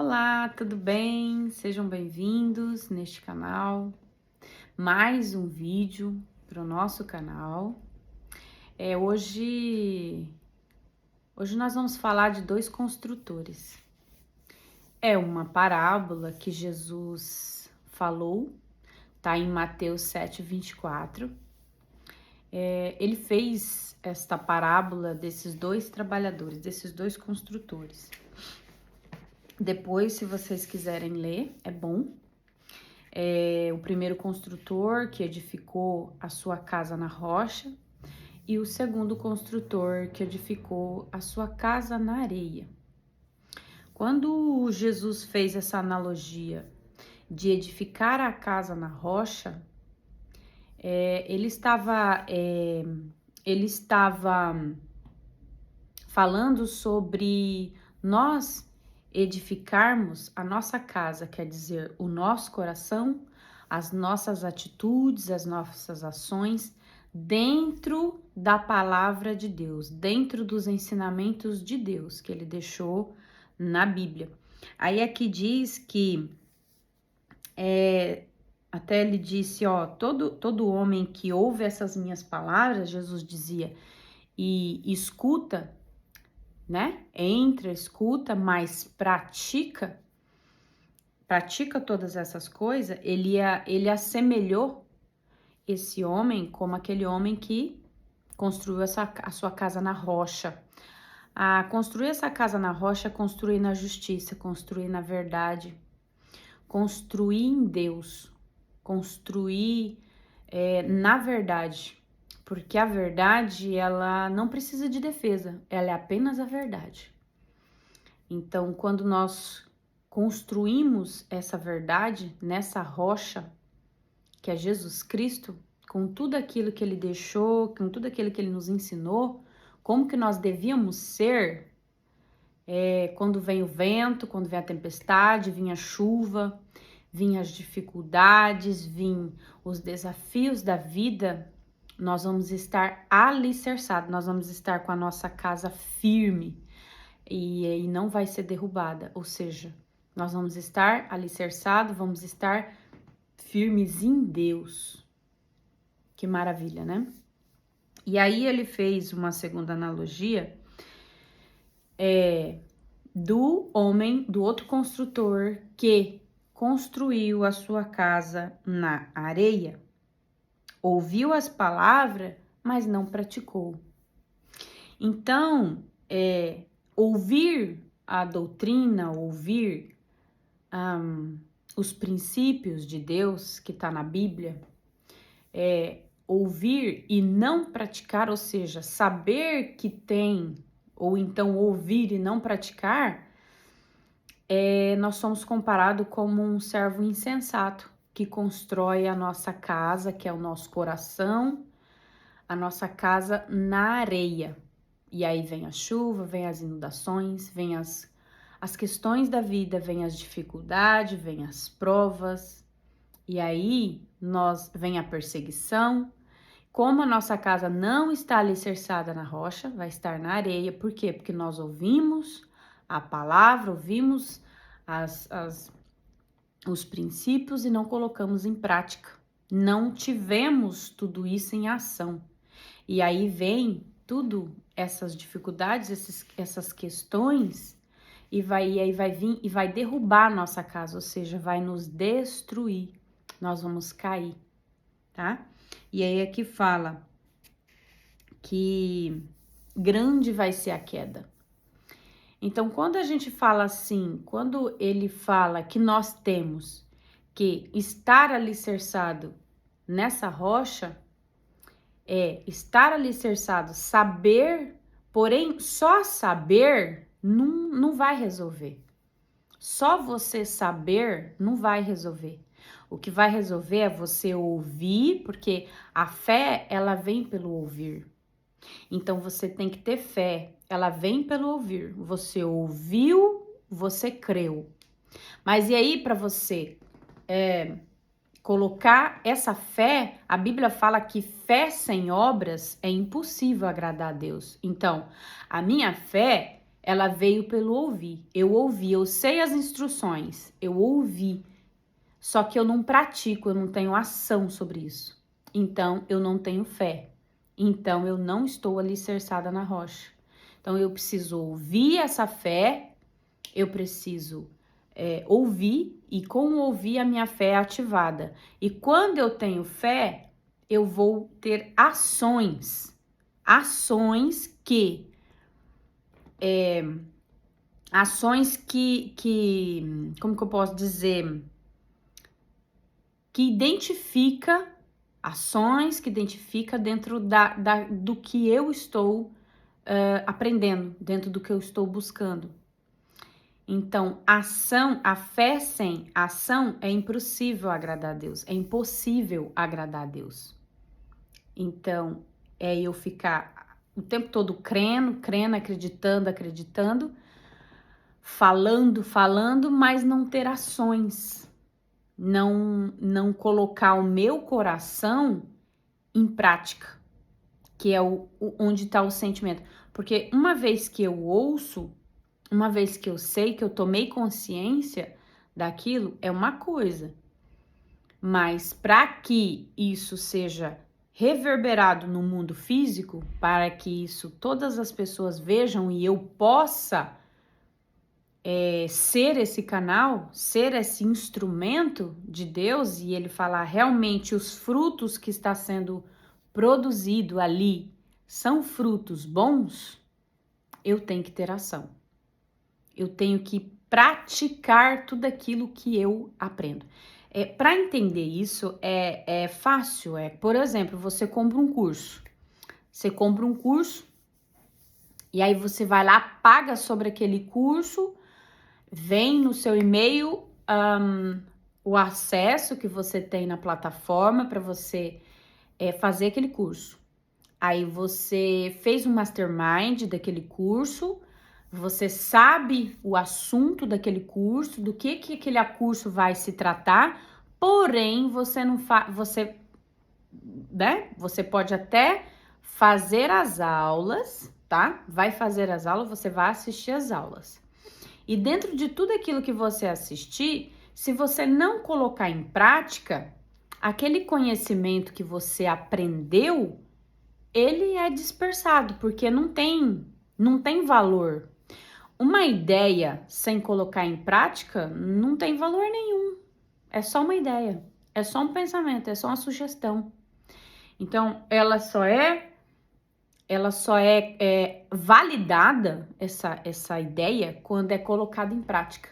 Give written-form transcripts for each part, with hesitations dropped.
Olá, tudo bem? Sejam bem-vindos neste canal. Mais um vídeo para o nosso canal. Hoje nós vamos falar de dois construtores. É uma parábola que Jesus falou, tá em Mateus 7:24. Ele fez esta parábola desses dois trabalhadores, desses dois construtores. Depois, se vocês quiserem ler, é bom. O primeiro construtor que edificou a sua casa na rocha e o segundo construtor que edificou a sua casa na areia. Quando Jesus fez essa analogia de edificar a casa na rocha, ele estava falando sobre nós edificarmos a nossa casa, quer dizer, o nosso coração, as nossas atitudes, as nossas ações, dentro da palavra de Deus, dentro dos ensinamentos de Deus que ele deixou na Bíblia. Aí aqui diz que, até ele disse, todo homem que ouve essas minhas palavras, Jesus dizia, e escuta, né? Entra, escuta, mas pratica todas essas coisas, ele assemelhou esse homem como aquele homem que construiu a sua casa na rocha. Construir essa casa na rocha é construir na justiça, construir na verdade, construir em Deus, construir na verdade. Porque a verdade, ela não precisa de defesa, ela é apenas a verdade. Então, quando nós construímos essa verdade nessa rocha, que é Jesus Cristo, com tudo aquilo que ele deixou, com tudo aquilo que ele nos ensinou, como que nós devíamos ser quando vem o vento, quando vem a tempestade, vem a chuva, vem as dificuldades, vem os desafios da vida, nós vamos estar alicerçados, nós vamos estar com a nossa casa firme e não vai ser derrubada, ou seja, nós vamos estar alicerçados, vamos estar firmes em Deus. Que maravilha, né? E aí ele fez uma segunda analogia do outro construtor que construiu a sua casa na areia. Ouviu as palavras, mas não praticou. Então, ouvir a doutrina, ouvir os princípios de Deus que está na Bíblia, ouvir e não praticar, ou seja, saber que tem, ou então ouvir e não praticar, nós somos comparados como um servo insensato, que constrói a nossa casa, que é o nosso coração, a nossa casa na areia. E aí vem a chuva, vem as inundações, vem as questões da vida, vem as dificuldades, vem as provas. E aí vem a perseguição. Como a nossa casa não está alicerçada na rocha, vai estar na areia. Por quê? Porque nós ouvimos a palavra, ouvimos os princípios e não colocamos em prática. Não tivemos tudo isso em ação. E aí vem tudo essas dificuldades, essas questões, e aí vai vir e vai derrubar a nossa casa, ou seja, vai nos destruir. Nós vamos cair, tá? E aí aqui fala que grande vai ser a queda. Então, quando a gente fala assim, quando ele fala que nós temos que estar alicerçado nessa rocha, estar alicerçado, saber, porém, só saber não vai resolver. Só você saber não vai resolver. O que vai resolver é você ouvir, porque a fé, ela vem pelo ouvir. Então, você tem que ter fé, ela vem pelo ouvir. Você ouviu, você creu. Mas e aí, para você colocar essa fé, a Bíblia fala que fé sem obras é impossível agradar a Deus. Então, a minha fé ela veio pelo ouvir. Eu ouvi, eu sei as instruções, eu ouvi. Só que eu não pratico, eu não tenho ação sobre isso. Então, eu não tenho fé. Então, eu não estou alicerçada na rocha. Então, eu preciso ouvir essa fé, eu preciso ouvir, e com ouvir a minha fé é ativada. E quando eu tenho fé, eu vou ter ações. Ações que como que eu posso dizer? Que identifica ações, que identifica dentro do que eu estou aprendendo, dentro do que eu estou buscando. Então, a fé sem ação é impossível agradar a Deus, é impossível agradar a Deus. Então, é eu ficar o tempo todo crendo, acreditando, falando, mas não ter ações. Não colocar o meu coração em prática, que é onde está o sentimento. Porque uma vez que eu ouço, uma vez que eu sei, que eu tomei consciência daquilo, é uma coisa. Mas para que isso seja reverberado no mundo físico, para que isso todas as pessoas vejam e eu possa ser esse canal, ser esse instrumento de Deus, e ele falar realmente os frutos que está sendo produzido ali são frutos bons, eu tenho que ter ação. Eu tenho que praticar tudo aquilo que eu aprendo. Para entender isso é fácil. Por exemplo, você compra um curso. Você compra um curso e aí você vai lá, paga sobre aquele curso, vem no seu e-mail o acesso que você tem na plataforma para você fazer aquele curso. Aí você fez um mastermind daquele curso, você sabe o assunto daquele curso, do que aquele curso vai se tratar, porém você não faz, Você pode até fazer as aulas, tá? Vai fazer as aulas, você vai assistir as aulas. E dentro de tudo aquilo que você assistir, se você não colocar em prática, aquele conhecimento que você aprendeu, ele é dispersado, porque não tem valor. Uma ideia sem colocar em prática não tem valor nenhum. É só uma ideia, é só um pensamento, é só uma sugestão. Então, ela só é validada, essa ideia, quando é colocada em prática.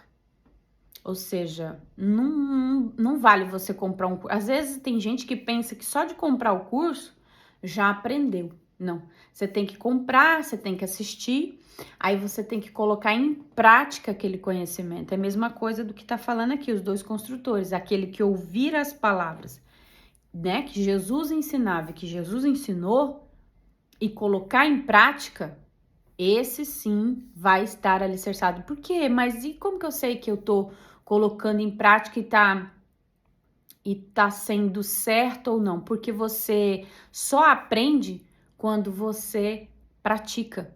Ou seja, não vale você comprar um curso. Às vezes tem gente que pensa que só de comprar o curso já aprendeu. Não, você tem que comprar, você tem que assistir, aí você tem que colocar em prática aquele conhecimento. É a mesma coisa do que está falando aqui, os dois construtores, aquele que ouvir as palavras, né, que Jesus ensinava, que Jesus ensinou, e colocar em prática, esse sim vai estar alicerçado. Por quê? Mas e como que eu sei que eu tô colocando em prática e tá sendo certo ou não? Porque você só aprende quando você pratica.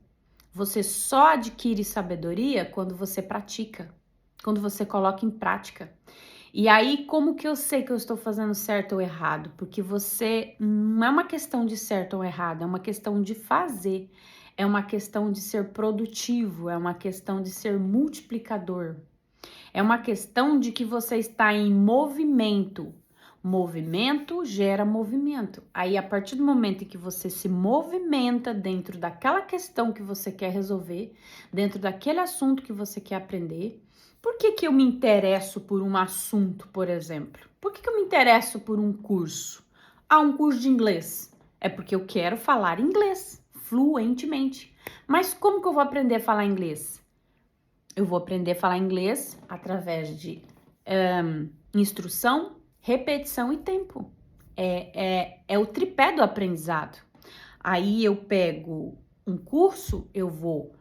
Você só adquire sabedoria quando você pratica, quando você coloca em prática. E aí, como que eu sei que eu estou fazendo certo ou errado? Porque não é uma questão de certo ou errado, é uma questão de fazer, é uma questão de ser produtivo, é uma questão de ser multiplicador, é uma questão de que você está em movimento. Movimento gera movimento. Aí, a partir do momento em que você se movimenta dentro daquela questão que você quer resolver, dentro daquele assunto que você quer aprender. Por que eu me interesso por um assunto, por exemplo? Por que eu me interesso por um curso? Um curso de inglês. É porque eu quero falar inglês fluentemente. Mas como que eu vou aprender a falar inglês? Eu vou aprender a falar inglês através de instrução, repetição e tempo. É o tripé do aprendizado. Aí eu pego um curso, eu vou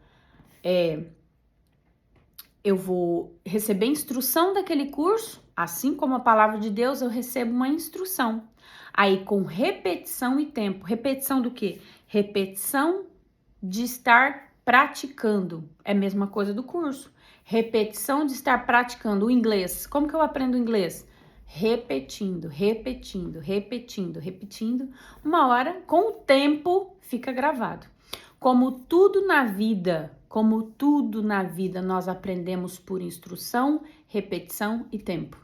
receber instrução daquele curso, assim como a palavra de Deus, eu recebo uma instrução. Aí, com repetição e tempo. Repetição do quê? Repetição de estar praticando. É a mesma coisa do curso. Repetição de estar praticando o inglês. Como que eu aprendo inglês? Repetindo, repetindo, repetindo, repetindo. Uma hora, com o tempo, fica gravado. Como tudo na vida, nós aprendemos por instrução, repetição e tempo.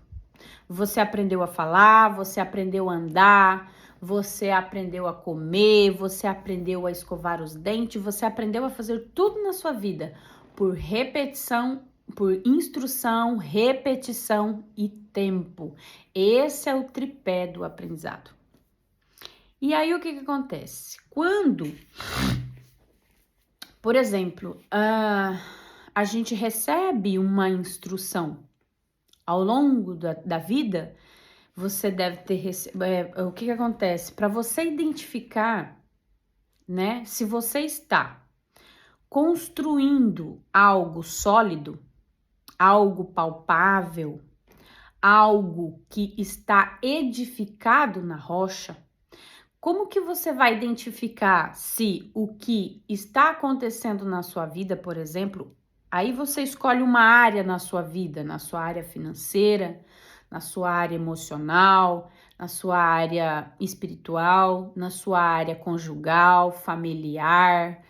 Você aprendeu a falar, você aprendeu a andar, você aprendeu a comer, você aprendeu a escovar os dentes, você aprendeu a fazer tudo na sua vida por repetição, por instrução, repetição e tempo. Esse é o tripé do aprendizado. E aí o que acontece? Quando, por exemplo, a gente recebe uma instrução ao longo da vida, você deve ter o que acontece? Para você identificar, né, se você está construindo algo sólido, algo palpável, algo que está edificado na rocha, como que você vai identificar se o que está acontecendo na sua vida, por exemplo, aí você escolhe uma área na sua vida, na sua área financeira, na sua área emocional, na sua área espiritual, na sua área conjugal, familiar,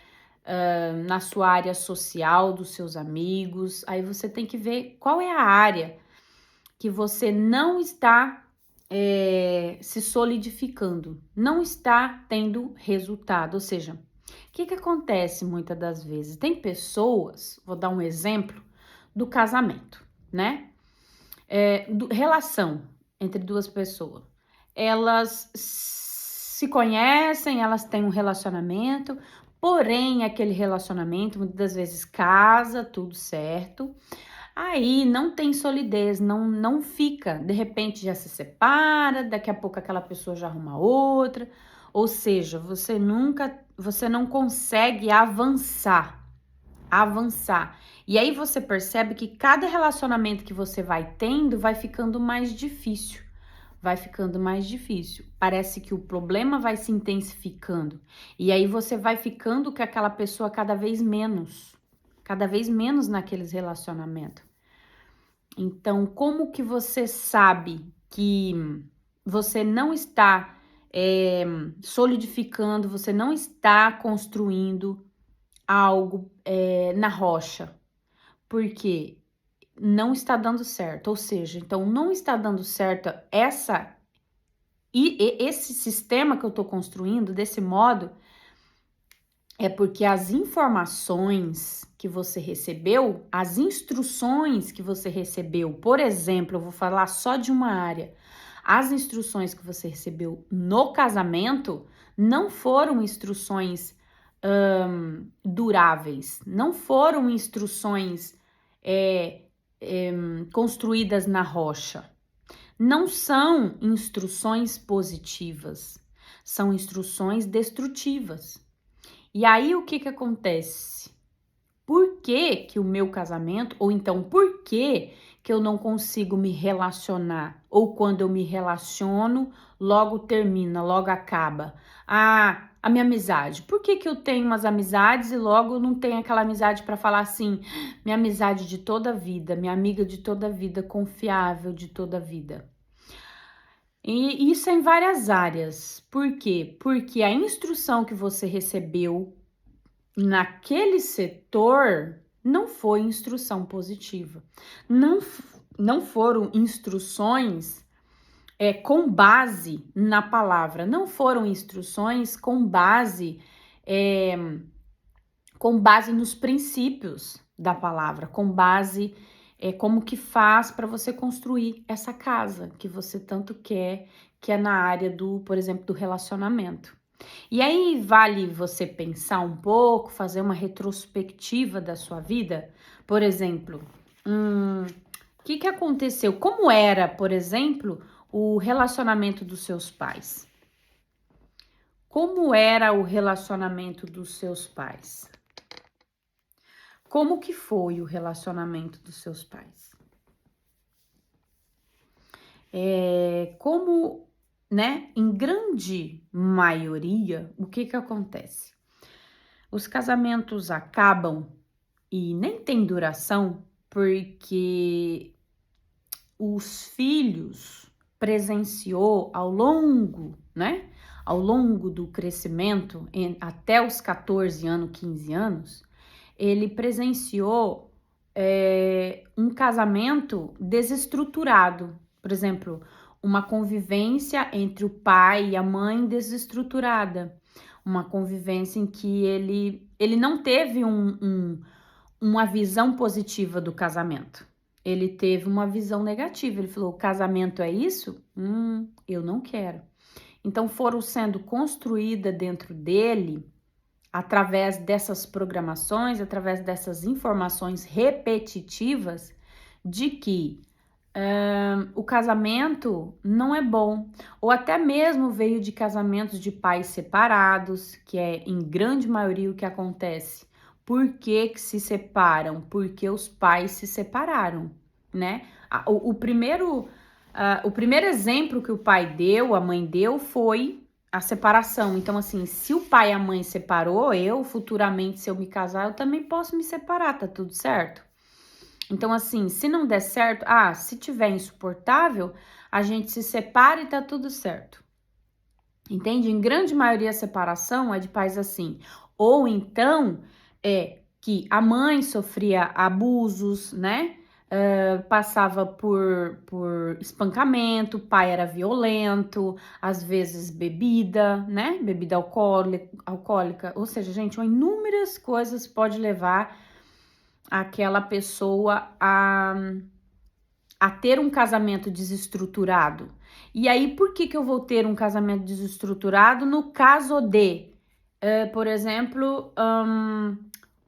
na sua área social dos seus amigos. Aí você tem que ver qual é a área que você não está se solidificando, não está tendo resultado. Ou seja, o que acontece muitas das vezes? Tem pessoas, vou dar um exemplo do casamento, né? Relação entre duas pessoas. Elas se conhecem, elas têm um relacionamento, porém aquele relacionamento muitas das vezes casa, tudo certo. Aí não tem solidez, não fica, de repente já se separa, daqui a pouco aquela pessoa já arruma outra, ou seja, você não consegue avançar. E aí você percebe que cada relacionamento que você vai tendo vai ficando mais difícil. Parece que o problema vai se intensificando. E aí você vai ficando com aquela pessoa cada vez menos naqueles relacionamentos. Então, como que você sabe que você não está solidificando, você não está construindo algo na rocha? Porque não está dando certo. Ou seja, então não está dando certo esse sistema que eu estou construindo desse modo, é porque as informações que você recebeu, as instruções que você recebeu, por exemplo, eu vou falar só de uma área, as instruções que você recebeu no casamento não foram instruções duráveis, não foram instruções construídas na rocha, não são instruções positivas, são instruções destrutivas. E aí o que acontece? Por que que o meu casamento, ou então por que que eu não consigo me relacionar? Ou quando eu me relaciono, logo termina, logo acaba. A minha amizade. Por que que eu tenho umas amizades e logo não tenho aquela amizade para falar assim, minha amizade de toda a vida, minha amiga de toda a vida, confiável de toda a vida? E isso é em várias áreas. Por quê? Porque a instrução que você recebeu naquele setor não foi instrução positiva. Não foram instruções com base na palavra. Não foram instruções com base nos princípios da palavra, com base como que faz para você construir essa casa que você tanto quer, que é na área do, por exemplo, do relacionamento. E aí vale você pensar um pouco, fazer uma retrospectiva da sua vida. Por exemplo, o que aconteceu? Como era, por exemplo, o relacionamento dos seus pais? Como era o relacionamento dos seus pais? Como que foi o relacionamento dos seus pais? Né, em grande maioria, o que acontece? Os casamentos acabam e nem tem duração porque os filhos presenciou ao longo, né? Ao longo do crescimento, até os 14 anos, 15 anos, ele presenciou um casamento desestruturado. Por exemplo, uma convivência entre o pai e a mãe desestruturada. Uma convivência em que ele não teve uma visão positiva do casamento. Ele teve uma visão negativa. Ele falou: o casamento é isso? Eu não quero. Então foram sendo construídas dentro dele, através dessas programações, através dessas informações repetitivas, de que o casamento não é bom, ou até mesmo veio de casamentos de pais separados, que é em grande maioria o que acontece. Por que se separam? Porque os pais se separaram, né? O primeiro exemplo que o pai deu, a mãe deu, foi a separação. Então, assim, se o pai e a mãe separou, eu futuramente, se eu me casar, eu também posso me separar, tá tudo certo? Então, assim, se não der certo, se tiver insuportável, a gente se separa e tá tudo certo. Entende? Em grande maioria a separação é de pais assim. Ou então é que a mãe sofria abusos, né? Passava por espancamento, o pai era violento, às vezes bebida, né? Bebida alcoólica. Ou seja, gente, inúmeras coisas pode levar aquela pessoa a ter um casamento desestruturado. E aí, por que eu vou ter um casamento desestruturado? No caso de, por exemplo,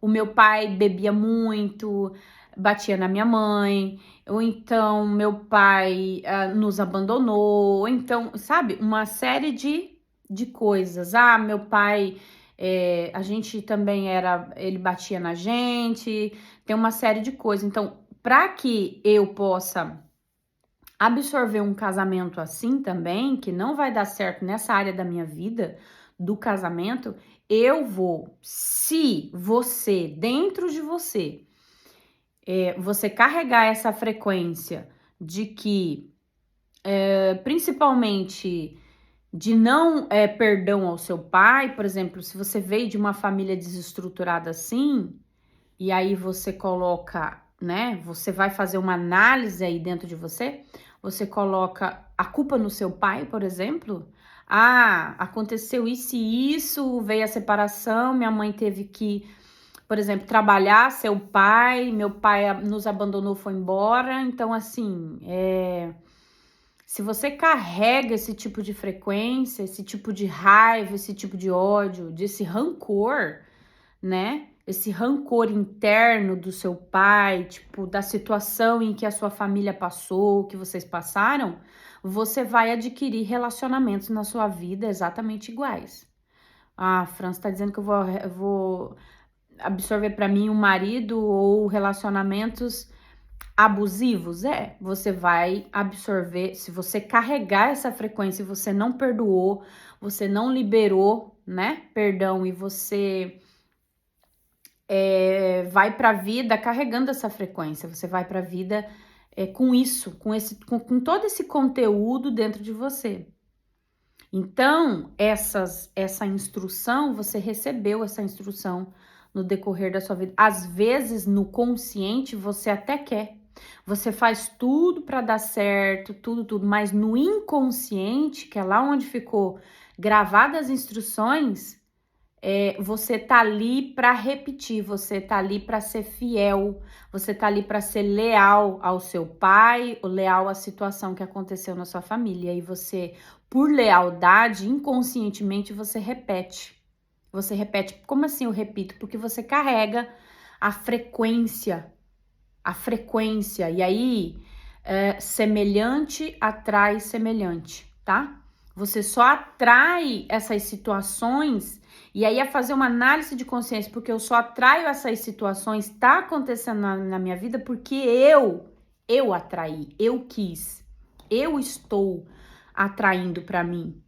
o meu pai bebia muito, batia na minha mãe, ou então meu pai nos abandonou, ou então, sabe, uma série de coisas. Meu pai, a gente também ele batia na gente, tem uma série de coisas. Então, para que eu possa absorver um casamento assim também, que não vai dar certo nessa área da minha vida, do casamento, eu vou, se você, dentro de você, você carregar essa frequência de que, principalmente, de não perdão ao seu pai, por exemplo, se você veio de uma família desestruturada assim, e aí você coloca, né? Você vai fazer uma análise aí dentro de você, você coloca a culpa no seu pai, por exemplo. Aconteceu isso e isso, veio a separação, minha mãe teve que, por exemplo, trabalhar, seu pai, meu pai nos abandonou, foi embora. Então, assim, se você carrega esse tipo de frequência, esse tipo de raiva, esse tipo de ódio, desse rancor, né? Esse rancor interno do seu pai, tipo, da situação em que a sua família passou, que vocês passaram, você vai adquirir relacionamentos na sua vida exatamente iguais. A Fran está dizendo que eu vou absorver para mim um marido ou relacionamentos abusivos. Você vai absorver, se você carregar essa frequência e você não perdoou, você não liberou, né, perdão, e você vai para a vida carregando essa frequência, você vai para a vida com isso, com todo esse conteúdo dentro de você. Então, essa instrução, você recebeu essa instrução no decorrer da sua vida. Às vezes, no consciente, você até quer. Você faz tudo para dar certo, tudo, mas no inconsciente, que é lá onde ficou gravadas as instruções, você tá ali para repetir, você tá ali para ser fiel, você tá ali para ser leal ao seu pai, ou leal à situação que aconteceu na sua família. E você, por lealdade, inconscientemente, você repete. Você repete. Como assim eu repito? Porque você carrega a frequência. E aí, semelhante atrai semelhante, tá? Você só atrai essas situações. E aí, fazer uma análise de consciência, porque eu só atraio essas situações, tá acontecendo na minha vida porque eu atraí, eu quis, eu estou atraindo para mim.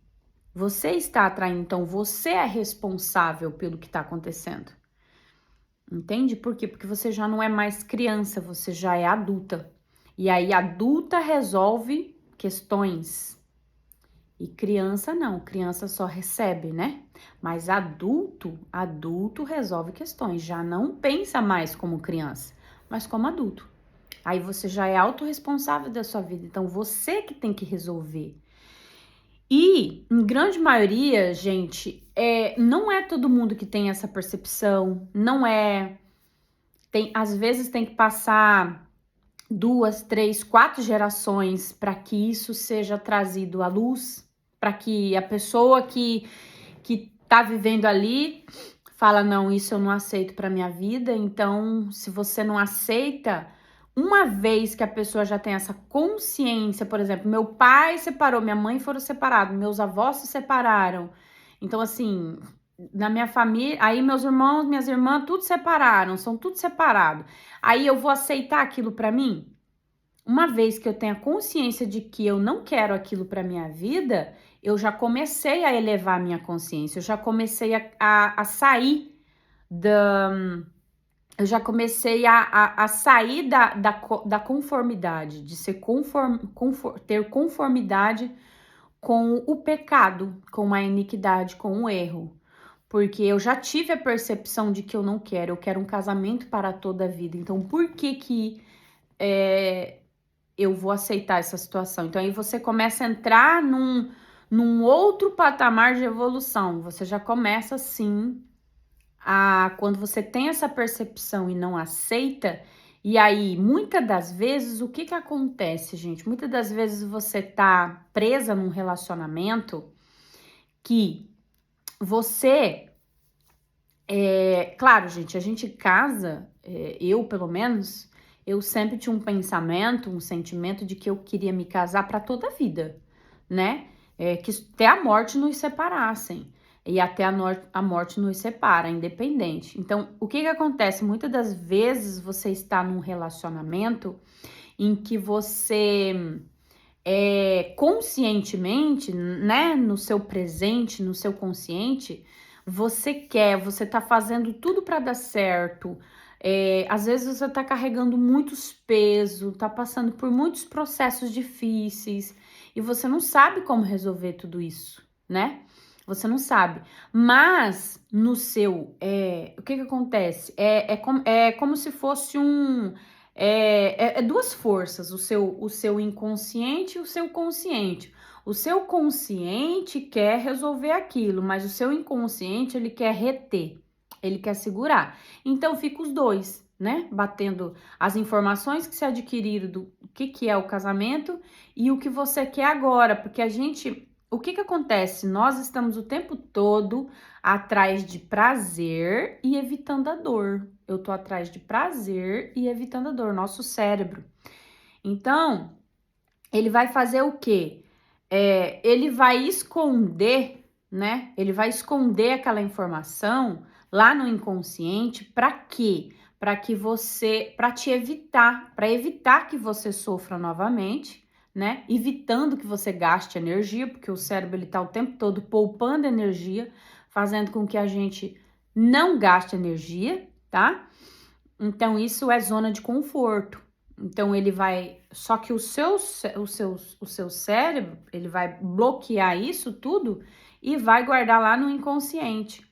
Você está atraindo, então você é responsável pelo que está acontecendo. Entende? Por quê? Porque você já não é mais criança, você já é adulta. E aí, adulta resolve questões. E criança não, criança só recebe, né? Mas adulto resolve questões, já não pensa mais como criança, mas como adulto. Aí você já é autorresponsável da sua vida, então você que tem que resolver. E, em grande maioria, gente, não é todo mundo que tem essa percepção, não é. Às vezes tem que passar 2, 3, 4 gerações para que isso seja trazido à luz, para que a pessoa que tá vivendo ali fala, não, isso eu não aceito para minha vida. Então, se você não aceita, uma vez que a pessoa já tem essa consciência, por exemplo, meu pai separou, minha mãe foram separados, meus avós se separaram. Então, assim, na minha família, aí meus irmãos, minhas irmãs, tudo separaram, são tudo separado. Aí eu vou aceitar aquilo para mim? Uma vez que eu tenho a consciência de que eu não quero aquilo para minha vida, eu já comecei a elevar a minha consciência, eu já comecei a sair da. Eu já comecei a sair da conformidade, de ser ter conformidade com o pecado, com a iniquidade, com o erro. Porque eu já tive a percepção de que eu quero um casamento para toda a vida. Então, por que eu vou aceitar essa situação? Então, aí você começa a entrar num outro patamar de evolução. Você já começa, assim, quando você tem essa percepção e não aceita, e aí, muitas das vezes, o que acontece, gente? Muitas das vezes você tá presa num relacionamento que você... claro, gente, a gente casa, eu, pelo menos, eu sempre tinha um pensamento, um sentimento de que eu queria me casar para toda a vida, né? Que até a morte nos separassem. E até a morte nos separa, independente. Então, o que acontece? Muitas das vezes você está num relacionamento em que você conscientemente, né, no seu presente, no seu consciente, você tá fazendo tudo para dar certo. Às vezes você tá carregando muitos pesos, tá passando por muitos processos difíceis e você não sabe como resolver tudo isso, né? Você não sabe. Mas no seu, o que acontece? É como se fosse duas forças, o seu inconsciente e o seu consciente. O seu consciente quer resolver aquilo, mas o seu inconsciente, ele quer reter, ele quer segurar. Então, fica os dois, né? Batendo as informações que se adquiriram do que é o casamento e o que você quer agora, porque o que acontece? Nós estamos o tempo todo atrás de prazer e evitando a dor. Eu tô atrás de prazer e evitando a dor, nosso cérebro. Então, ele vai fazer o quê? Ele vai esconder, né? Ele vai esconder aquela informação lá no inconsciente, para quê? Para te evitar, para evitar que você sofra novamente, né? Evitando que você gaste energia, porque o cérebro ele tá o tempo todo poupando energia, fazendo com que a gente não gaste energia, tá? Então isso é zona de conforto. Então ele vai, só que o seu cérebro, ele vai bloquear isso tudo e vai guardar lá no inconsciente.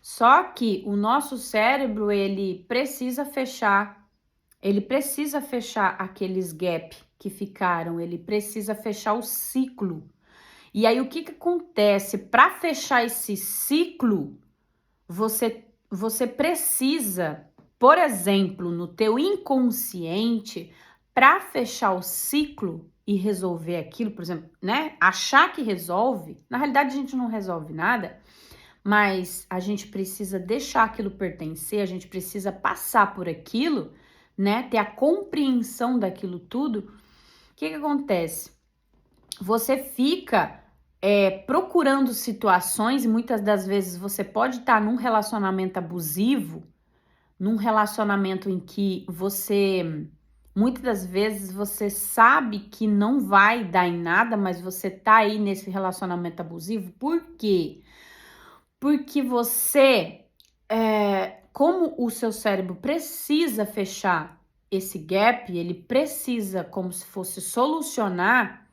Só que o nosso cérebro, ele precisa fechar aqueles gap que ficaram, ele precisa fechar o ciclo. E aí o que acontece? Para fechar esse ciclo, você precisa, por exemplo, no teu inconsciente, para fechar o ciclo e resolver aquilo, por exemplo, né? Achar que resolve, na realidade a gente não resolve nada, mas a gente precisa deixar aquilo pertencer, a gente precisa passar por aquilo, né? Ter a compreensão daquilo tudo. O que acontece? Você fica procurando situações, e muitas das vezes você pode estar num relacionamento abusivo, num relacionamento em que você Muitas das vezes você sabe que não vai dar em nada, mas você tá aí nesse relacionamento abusivo. Por quê? Porque você, como o seu cérebro precisa fechar esse gap, ele precisa, como se fosse solucionar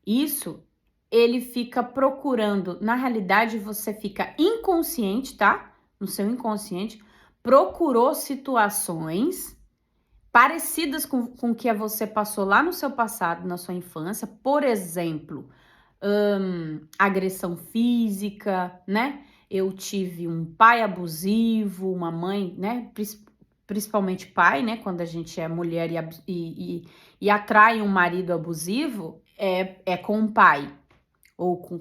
isso, ele fica procurando. Na realidade, você fica inconsciente, tá? No seu inconsciente, procurou situações parecidas com o que você passou lá no seu passado, na sua infância, por exemplo, agressão física, né? Eu tive um pai abusivo, uma mãe, né? Principalmente pai, né? Quando a gente é mulher e atrai um marido abusivo, é com o pai,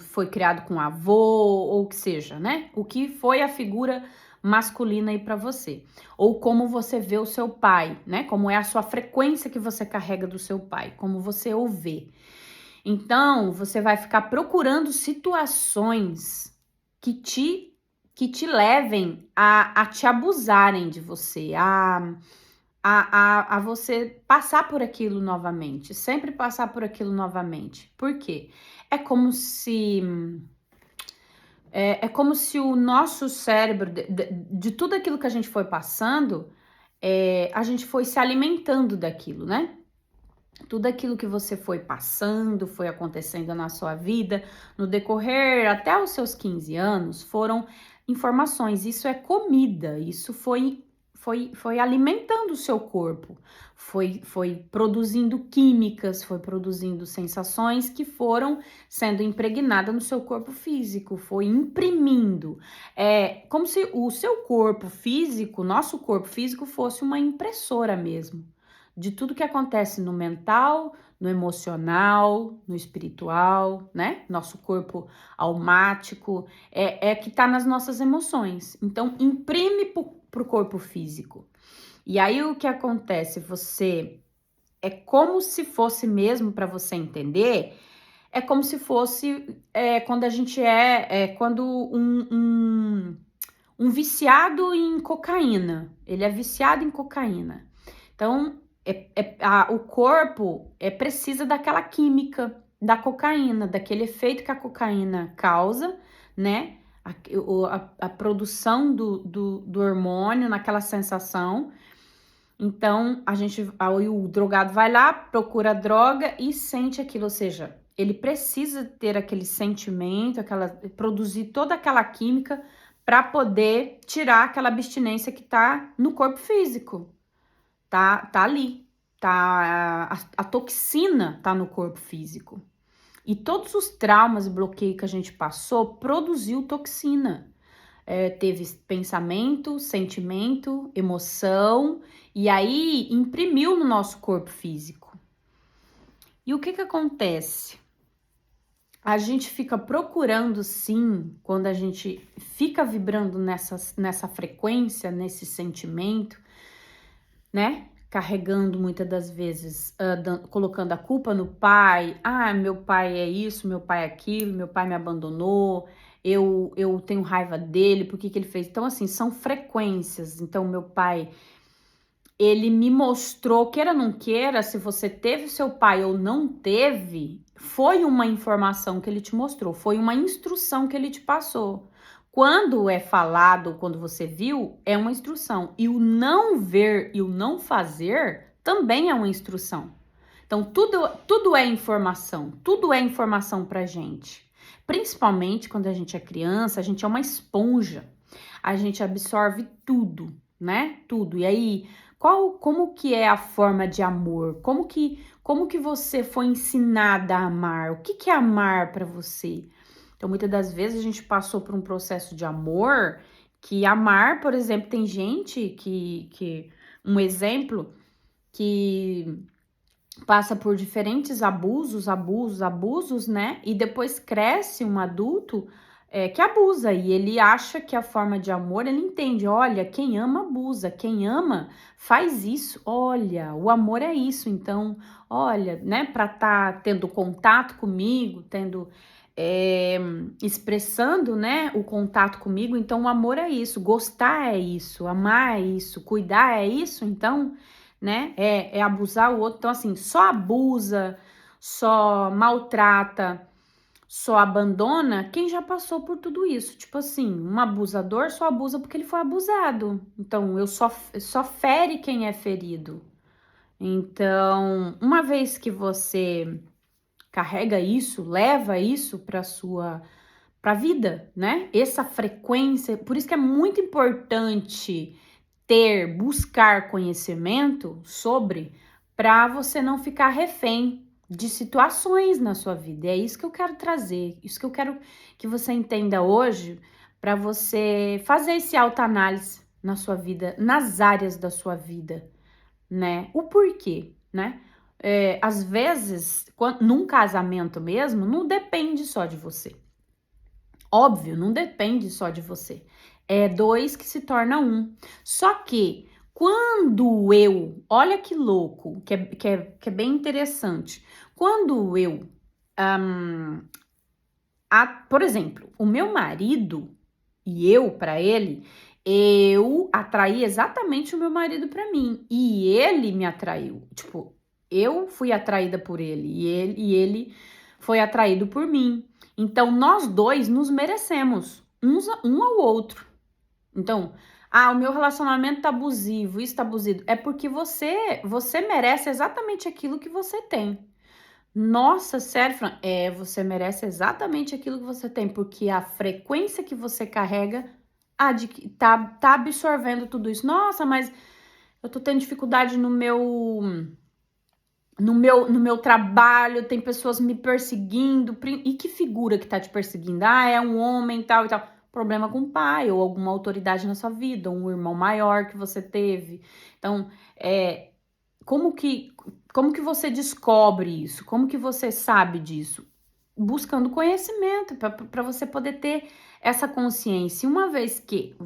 foi criado com um avô, ou o que seja, né? O que foi a figura masculina aí para você, ou como você vê o seu pai, né? Como é a sua frequência que você carrega do seu pai, como você o vê. Então, você vai ficar procurando situações que te levem a te abusarem de você, a você passar por aquilo novamente, sempre passar por aquilo novamente. Por quê? É como se é como se o nosso cérebro, de tudo aquilo que a gente foi passando, a gente foi se alimentando daquilo, né? Tudo aquilo que você foi passando, foi acontecendo na sua vida, no decorrer até os seus 15 anos, foram informações. Isso é comida, isso foi alimentando o seu corpo, foi produzindo químicas, foi produzindo sensações que foram sendo impregnadas no seu corpo físico, foi imprimindo. É como se o seu corpo físico, nosso corpo físico, fosse uma impressora mesmo de tudo que acontece no mental, no emocional, no espiritual, né? Nosso corpo almático é que tá nas nossas emoções. Então, imprime pro corpo físico. E aí o que acontece? Você é como se fosse mesmo para você entender. É como se fosse quando a gente quando um viciado em cocaína. Ele é viciado em cocaína. Então, o corpo precisa daquela química da cocaína, daquele efeito que a cocaína causa, né? A produção do hormônio naquela sensação. Então, o drogado vai lá, procura a droga e sente aquilo, ou seja, ele precisa ter aquele sentimento, produzir toda aquela química para poder tirar aquela abstinência que tá no corpo físico. Tá ali, a toxina tá no corpo físico. E todos os traumas e bloqueios que a gente passou produziu toxina. Teve pensamento, sentimento, emoção, e aí imprimiu no nosso corpo físico. E o que acontece? A gente fica procurando, sim, quando a gente fica vibrando nessa frequência, nesse sentimento, né? Carregando muitas das vezes, colocando a culpa no pai. Ah, meu pai é isso, meu pai é aquilo, meu pai me abandonou, eu tenho raiva dele, por que ele fez? Então, assim, são frequências. Então, meu pai, ele me mostrou, queira ou não queira, se você teve seu pai ou não teve, foi uma informação que ele te mostrou, foi uma instrução que ele te passou. Quando é falado, quando você viu, é uma instrução. E o não ver e o não fazer também é uma instrução. Então, tudo é informação pra gente. Principalmente quando a gente é criança, a gente é uma esponja. A gente absorve tudo, né? Tudo. E aí, como que é a forma de amor? Como que você foi ensinada a amar? O que é amar para você? Então, muitas das vezes a gente passou por um processo de amor, que amar, por exemplo, tem gente um exemplo, que passa por diferentes abusos, né? E depois cresce um adulto que abusa, e ele acha que a forma de amor, ele entende, olha, quem ama abusa, quem ama faz isso, olha, o amor é isso, então, olha, né, para estar tendo contato comigo, expressando, né, o contato comigo, então o amor é isso, gostar é isso, amar é isso, cuidar é isso, então, né? É abusar o outro. Então, assim, só abusa, só maltrata, só abandona quem já passou por tudo isso. Tipo assim, um abusador só abusa porque ele foi abusado. Então, só fere quem é ferido. Então, uma vez que você carrega isso, leva isso para a vida, né? Essa frequência, por isso que é muito importante buscar conhecimento sobre, para você não ficar refém de situações na sua vida. É isso que eu quero trazer, isso que eu quero que você entenda hoje, para você fazer esse autoanálise na sua vida, nas áreas da sua vida, né? O porquê, né? Às vezes, num casamento mesmo, não depende só de você. Óbvio, não depende só de você. É dois que se torna um. Só que quando olha que louco, que é bem interessante. Quando por exemplo, o meu marido e eu para ele, eu atraí exatamente o meu marido para mim e ele me atraiu. Tipo, eu fui atraída por ele e ele foi atraído por mim. Então nós dois nos merecemos um ao outro. Então, o meu relacionamento tá abusivo, isso tá abusivo, é porque você merece exatamente aquilo que você tem. Nossa, sério, Fran, você merece exatamente aquilo que você tem, porque a frequência que você carrega tá absorvendo tudo isso. Nossa, mas eu tô tendo dificuldade no meu trabalho, tem pessoas me perseguindo. E que figura que tá te perseguindo? É um homem, tal e tal. Problema com o pai, ou alguma autoridade na sua vida, um irmão maior que você teve. Então, como que você descobre isso? Como que você sabe disso? Buscando conhecimento, para você poder ter essa consciência. Uma vez que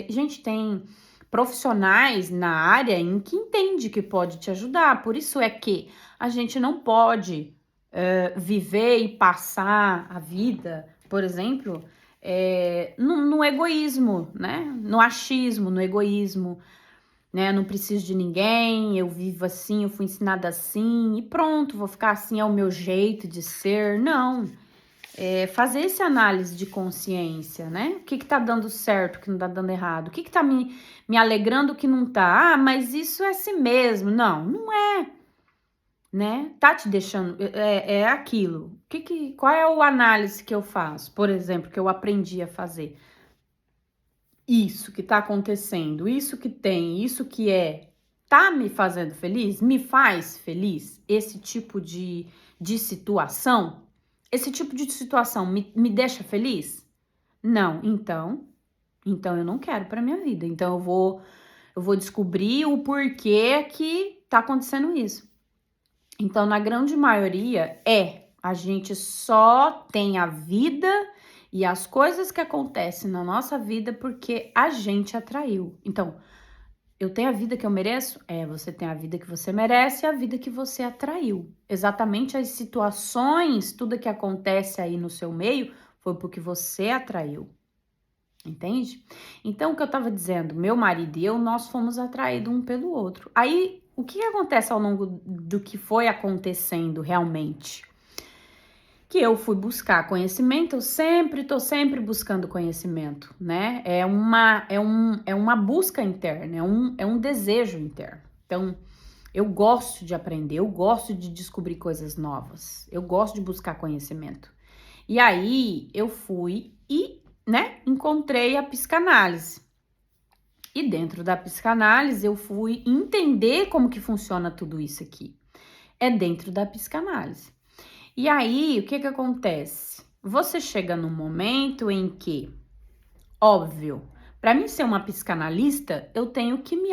gente, tem profissionais na área em que entende que pode te ajudar. Por isso é que a gente não pode viver e passar a vida, por exemplo, no egoísmo, né? No achismo, no egoísmo, né? Não preciso de ninguém, eu vivo assim, eu fui ensinada assim e pronto, vou ficar assim, é o meu jeito de ser. Não. Fazer essa análise de consciência, né? O que tá dando certo, o que não tá dando errado? O que tá me alegrando, o que não tá? Mas isso é assim mesmo. Não, não é, né? Tá te deixando, é aquilo. Qual é a análise que eu faço? Por exemplo, que eu aprendi a fazer. Isso que tá acontecendo, isso que tem, isso que tá me fazendo feliz? Me faz feliz? Esse tipo de situação? Esse tipo de situação me deixa feliz? Não, então eu não quero para minha vida. Então eu vou descobrir o porquê que tá acontecendo isso. Então, na grande maioria, a gente só tem a vida e as coisas que acontecem na nossa vida porque a gente atraiu. Então, eu tenho a vida que eu mereço? Você tem a vida que você merece e a vida que você atraiu. Exatamente as situações, tudo que acontece aí no seu meio, foi porque você atraiu. Entende? Então, o que eu tava dizendo, meu marido e eu, nós fomos atraídos um pelo outro. Aí, o que acontece ao longo do que foi acontecendo realmente? Que eu fui buscar conhecimento, eu tô sempre buscando conhecimento, né? É uma busca interna, é um desejo interno. Então, eu gosto de aprender, eu gosto de descobrir coisas novas, eu gosto de buscar conhecimento. E aí, eu fui e, né, encontrei a psicanálise. E dentro da psicanálise, eu fui entender como que funciona tudo isso aqui. É dentro da psicanálise. E aí, o que acontece? Você chega num momento em que, óbvio, para mim ser uma psicanalista, eu tenho que me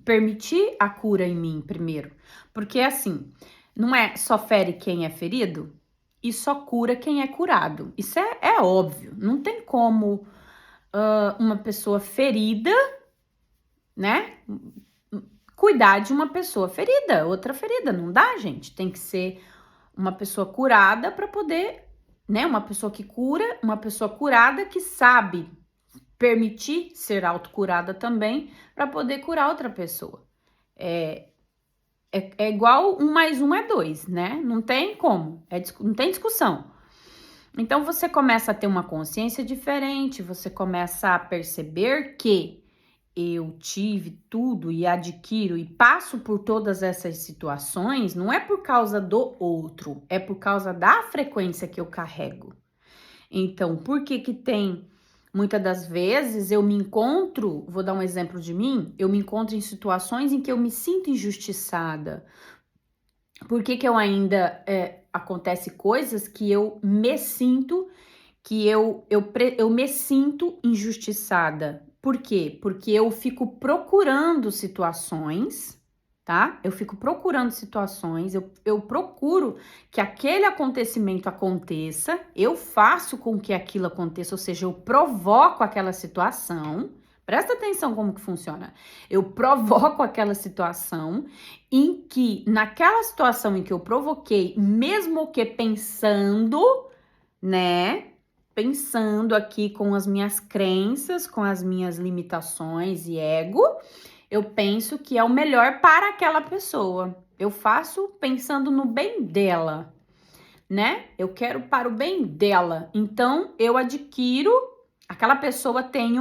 permitir a cura em mim primeiro. Porque assim, não é só fere quem é ferido e só cura quem é curado. Isso é óbvio. Não tem como uma pessoa ferida, né? Cuidar de uma pessoa ferida, outra ferida. Não dá, gente. Tem que ser uma pessoa curada para poder, né? Uma pessoa que cura, uma pessoa curada que sabe permitir ser autocurada também para poder curar outra pessoa. É igual 1 mais 1 é 2, né? Não tem como, não tem discussão. Então, você começa a ter uma consciência diferente, você começa a perceber que eu tive tudo e adquiro e passo por todas essas situações, não é por causa do outro, é por causa da frequência que eu carrego. Então, por que que tem... Muitas das vezes eu me encontro, vou dar um exemplo de mim, eu me encontro em situações em que eu me sinto injustiçada. Por que que eu ainda... acontece coisas que eu me sinto, que eu me sinto injustiçada. Por quê? Porque eu fico procurando situações, tá? Eu fico procurando situações, eu procuro que aquele acontecimento aconteça, eu faço com que aquilo aconteça, ou seja, eu provoco aquela situação. Presta atenção como que funciona. Eu provoco aquela situação em que, naquela situação em que eu provoquei, mesmo que pensando, né? Pensando aqui com as minhas crenças, com as minhas limitações e ego, eu penso que é o melhor para aquela pessoa. Eu faço pensando no bem dela, né? Eu quero para o bem dela. Então, eu adquiro, aquela pessoa tem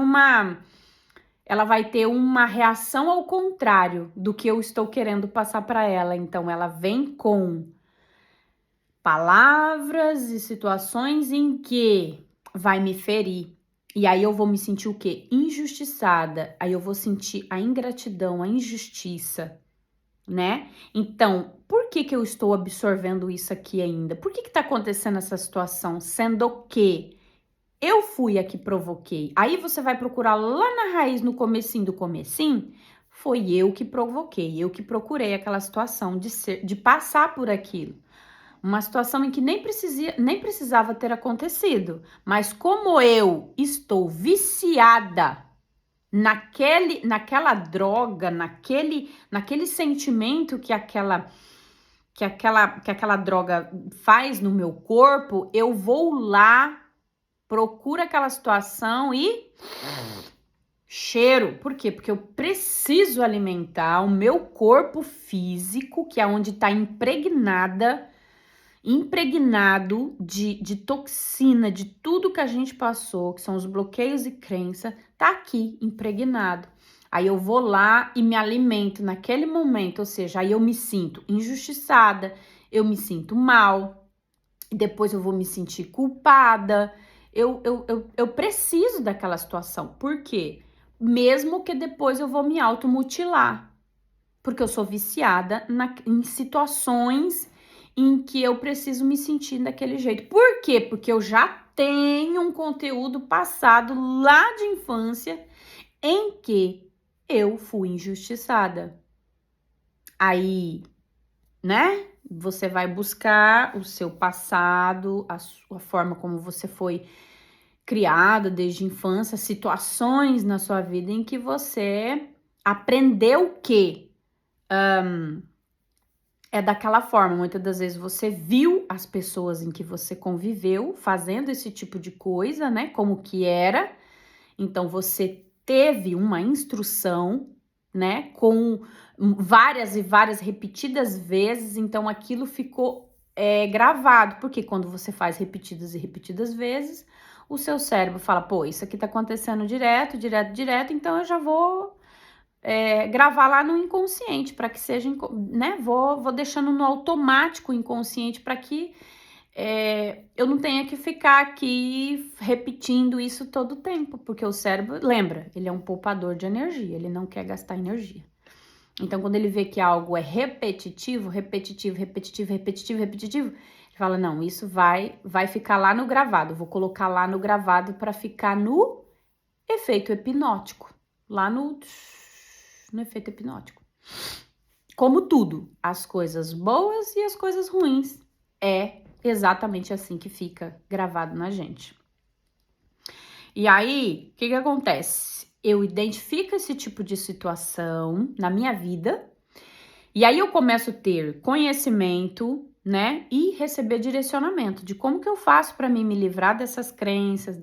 ela vai ter uma reação ao contrário do que eu estou querendo passar para ela. Então, ela vem com palavras e situações em que vai me ferir. E aí eu vou me sentir o quê? Injustiçada. Aí eu vou sentir a ingratidão, a injustiça, né? Então, por que que eu estou absorvendo isso aqui ainda? Por que que tá acontecendo essa situação? Sendo que eu fui a que provoquei. Aí você vai procurar lá na raiz, no comecinho do comecinho, foi eu que provoquei, eu que procurei aquela situação de passar por aquilo. Uma situação em que nem precisava ter acontecido. Mas como eu estou viciada naquela droga, naquele sentimento que aquela droga faz no meu corpo, eu vou lá, procuro aquela situação e cheiro. Por quê? Porque eu preciso alimentar o meu corpo físico, que é onde está impregnado de toxina, de tudo que a gente passou, que são os bloqueios e crença, tá aqui impregnado. Aí eu vou lá e me alimento naquele momento, ou seja, aí eu me sinto injustiçada, eu me sinto mal, depois eu vou me sentir culpada. Eu preciso daquela situação. Por quê? Mesmo que depois eu vou me automutilar, porque eu sou viciada em situações em que eu preciso me sentir daquele jeito. Por quê? Porque eu já tenho um conteúdo passado lá de infância em que eu fui injustiçada. Aí, né? Você vai buscar o seu passado, a sua forma como você foi criada desde a infância, situações na sua vida em que você aprendeu que é daquela forma. Muitas das vezes você viu as pessoas em que você conviveu fazendo esse tipo de coisa, né? Como que era. Então você teve uma instrução, né? Com várias e várias repetidas vezes. Então aquilo ficou gravado. Porque quando você faz repetidas e repetidas vezes, o seu cérebro fala: pô, isso aqui tá acontecendo direto, direto, direto. Então eu já vou gravar lá no inconsciente, para que seja, né? Vou deixando no automático inconsciente para que eu não tenha que ficar aqui repetindo isso todo o tempo, porque o cérebro, lembra, ele é um poupador de energia, ele não quer gastar energia. Então, quando ele vê que algo é repetitivo, repetitivo, repetitivo, repetitivo, repetitivo, ele fala: não, isso vai ficar lá no gravado, vou colocar lá no gravado para ficar no efeito hipnótico, lá no efeito hipnótico. Como tudo, as coisas boas e as coisas ruins, é exatamente assim que fica gravado na gente. E aí, o que acontece? Eu identifico esse tipo de situação na minha vida, e aí eu começo a ter conhecimento, né, e receber direcionamento de como que eu faço para mim me livrar dessas crenças,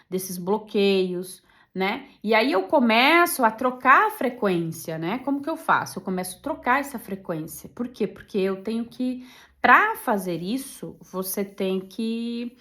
desses bloqueios, né? E aí eu começo a trocar a frequência, né? Como que eu faço? Eu começo a trocar essa frequência. Por quê? Porque eu tenho que, para fazer isso, você tem que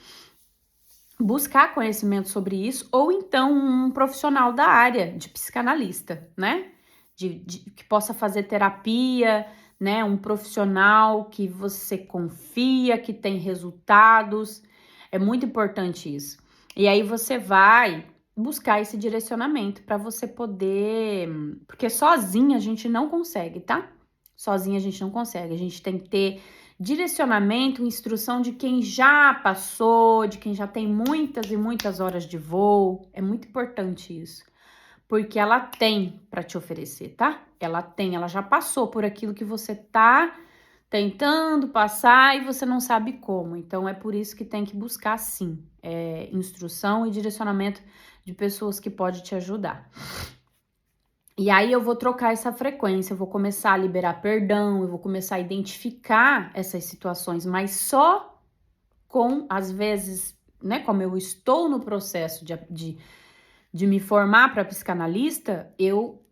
buscar conhecimento sobre isso, ou então um profissional da área de psicanalista, né? Que possa fazer terapia, né? Um profissional que você confia, que tem resultados. É muito importante isso. E aí você vai buscar esse direcionamento para você poder. Porque sozinha a gente não consegue, tá? Sozinha a gente não consegue. A gente tem que ter direcionamento, instrução de quem já passou, de quem já tem muitas e muitas horas de voo. É muito importante isso, porque ela tem para te oferecer, tá? Ela tem, ela já passou por aquilo que você tá tentando passar e você não sabe como. Então é por isso que tem que buscar sim, instrução e direcionamento de pessoas que podem te ajudar. E aí eu vou trocar essa frequência, eu vou começar a liberar perdão, eu vou começar a identificar essas situações, mas só com, às vezes, né, como eu estou no processo de me formar para psicanalista, eu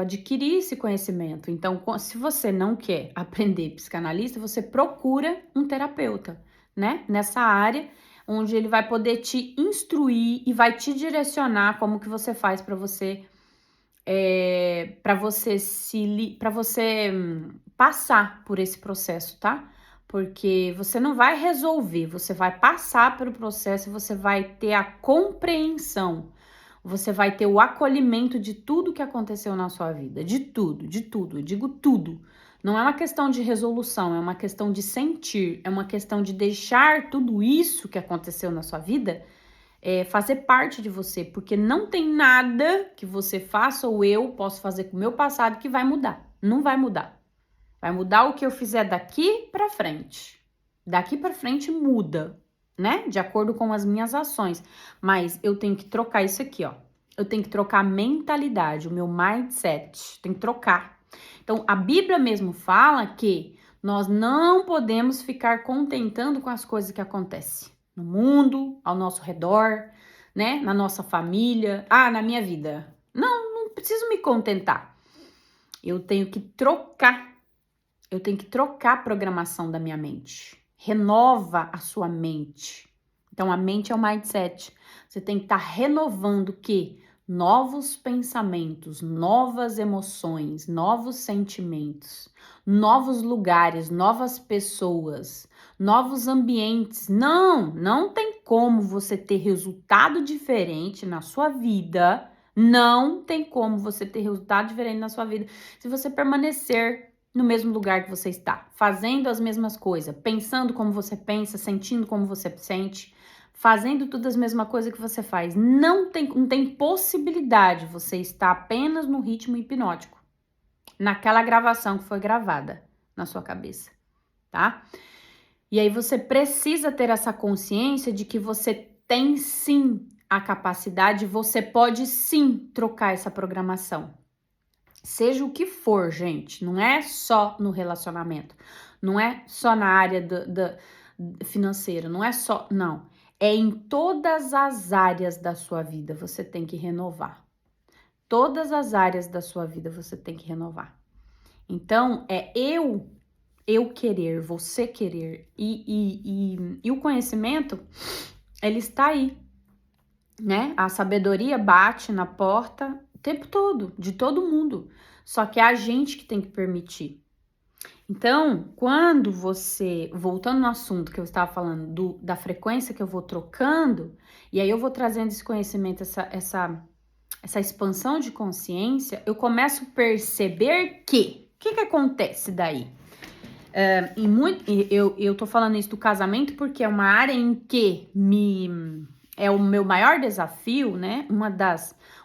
adquiri esse conhecimento. Então, se você não quer aprender psicanalista, você procura um terapeuta, né, nessa área, onde ele vai poder te instruir e vai te direcionar como que você faz para você passar por esse processo, tá? Porque você não vai resolver, você vai passar pelo processo e você vai ter a compreensão, você vai ter o acolhimento de tudo que aconteceu na sua vida, de tudo, eu digo tudo. Não é uma questão de resolução, é uma questão de sentir, é uma questão de deixar tudo isso que aconteceu na sua vida fazer parte de você, porque não tem nada que você faça ou eu posso fazer com o meu passado que vai mudar. Não vai mudar. Vai mudar o que eu fizer daqui para frente. Daqui para frente muda, né? De acordo com as minhas ações. Mas eu tenho que trocar isso aqui, ó. Eu tenho que trocar a mentalidade, o meu mindset. Tem que trocar. Então, a Bíblia mesmo fala que nós não podemos ficar contentando com as coisas que acontecem no mundo, ao nosso redor, né? Na nossa família, na minha vida. Não preciso me contentar. Eu tenho que trocar. Eu tenho que trocar a programação da minha mente. Renova a sua mente. Então, a mente é o mindset. Você tem que estar renovando o quê? Novos pensamentos, novas emoções, novos sentimentos, novos lugares, novas pessoas, novos ambientes. Não tem como você ter resultado diferente na sua vida. Não tem como você ter resultado diferente na sua vida se você permanecer no mesmo lugar que você está, fazendo as mesmas coisas, pensando como você pensa, sentindo como você sente, fazendo tudo as mesmas coisas que você faz. Não tem possibilidade você estar apenas no ritmo hipnótico, naquela gravação que foi gravada na sua cabeça, tá? E aí você precisa ter essa consciência de que você tem sim a capacidade, você pode sim trocar essa programação. Seja o que for, gente, não é só no relacionamento, não é só na área financeira, não é só, não. É em todas as áreas da sua vida você tem que renovar. Todas as áreas da sua vida você tem que renovar. Então, é eu querer, você querer. E o conhecimento, ele está aí, né? A sabedoria bate na porta o tempo todo, de todo mundo. Só que é a gente que tem que permitir. Então, quando você, voltando no assunto que eu estava falando, da frequência que eu vou trocando, e aí eu vou trazendo esse conhecimento, essa expansão de consciência, eu começo a perceber o que acontece daí? Eu tô falando isso do casamento porque é uma área em que é o meu maior desafio, né?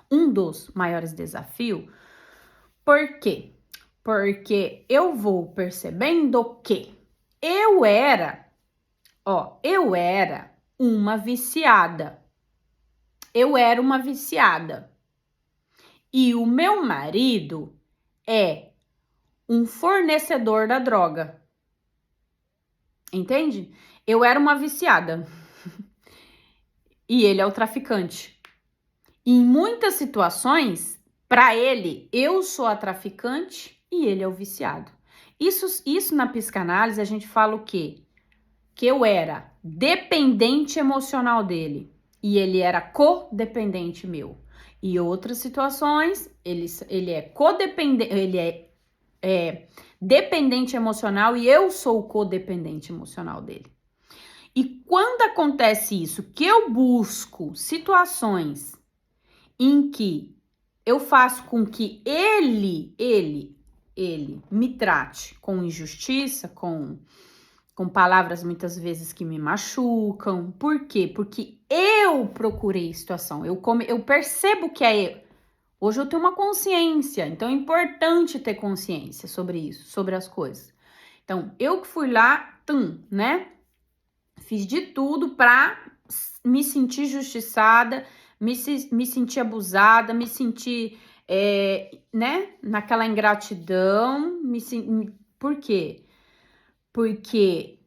Um dos maiores desafios. Por quê? Porque eu vou percebendo que eu era uma viciada. Eu era uma viciada. E o meu marido é um fornecedor da droga. Entende? Eu era uma viciada. E ele é o traficante. Em muitas situações, para ele, eu sou a traficante e ele é o viciado. Isso na psicanálise a gente fala o quê? Que eu era dependente emocional dele e ele era codependente meu. E outras situações, ele é codependente, ele é dependente emocional e eu sou o codependente emocional dele. E quando acontece isso, que eu busco situações em que eu faço com que ele me trate com injustiça, com palavras muitas vezes que me machucam. Por quê? Porque eu procurei situação. Eu percebo que é. Hoje eu tenho uma consciência, então é importante ter consciência sobre isso, sobre as coisas. Então, eu que fui lá, né? Fiz de tudo pra me sentir justiçada, me sentir abusada, me sentir, né? Naquela ingratidão. Por quê? Porque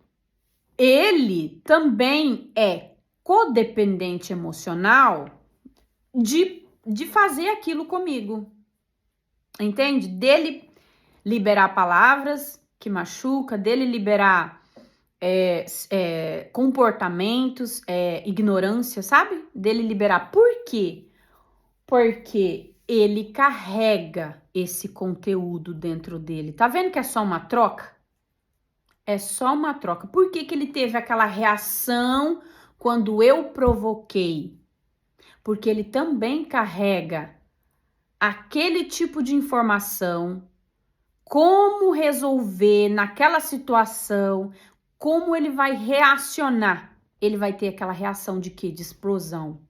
ele também é codependente emocional de fazer aquilo comigo, entende? Dele liberar palavras que machuca, dele liberar comportamentos, ignorância, sabe? Dele liberar. Por quê? Porque ele carrega esse conteúdo dentro dele. Tá vendo que é só uma troca? É só uma troca. Por que que ele teve aquela reação quando eu provoquei? Porque ele também carrega aquele tipo de informação, como resolver naquela situação, como ele vai reacionar. Ele vai ter aquela reação de quê? De explosão.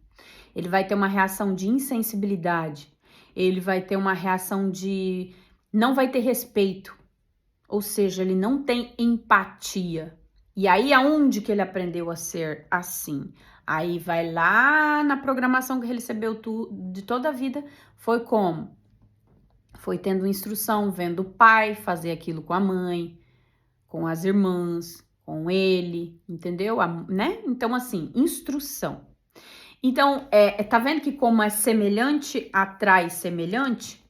Ele vai ter uma reação de insensibilidade. Ele vai ter uma reação de... não vai ter respeito. Ou seja, ele não tem empatia. E aí, aonde que ele aprendeu a ser assim? Aí vai lá na programação que ele recebeu de toda a vida. Foi como? Foi tendo instrução, vendo o pai fazer aquilo com a mãe, com as irmãs, com ele, entendeu? Né? Então, assim, instrução. Então, tá vendo que como é semelhante atrai semelhante?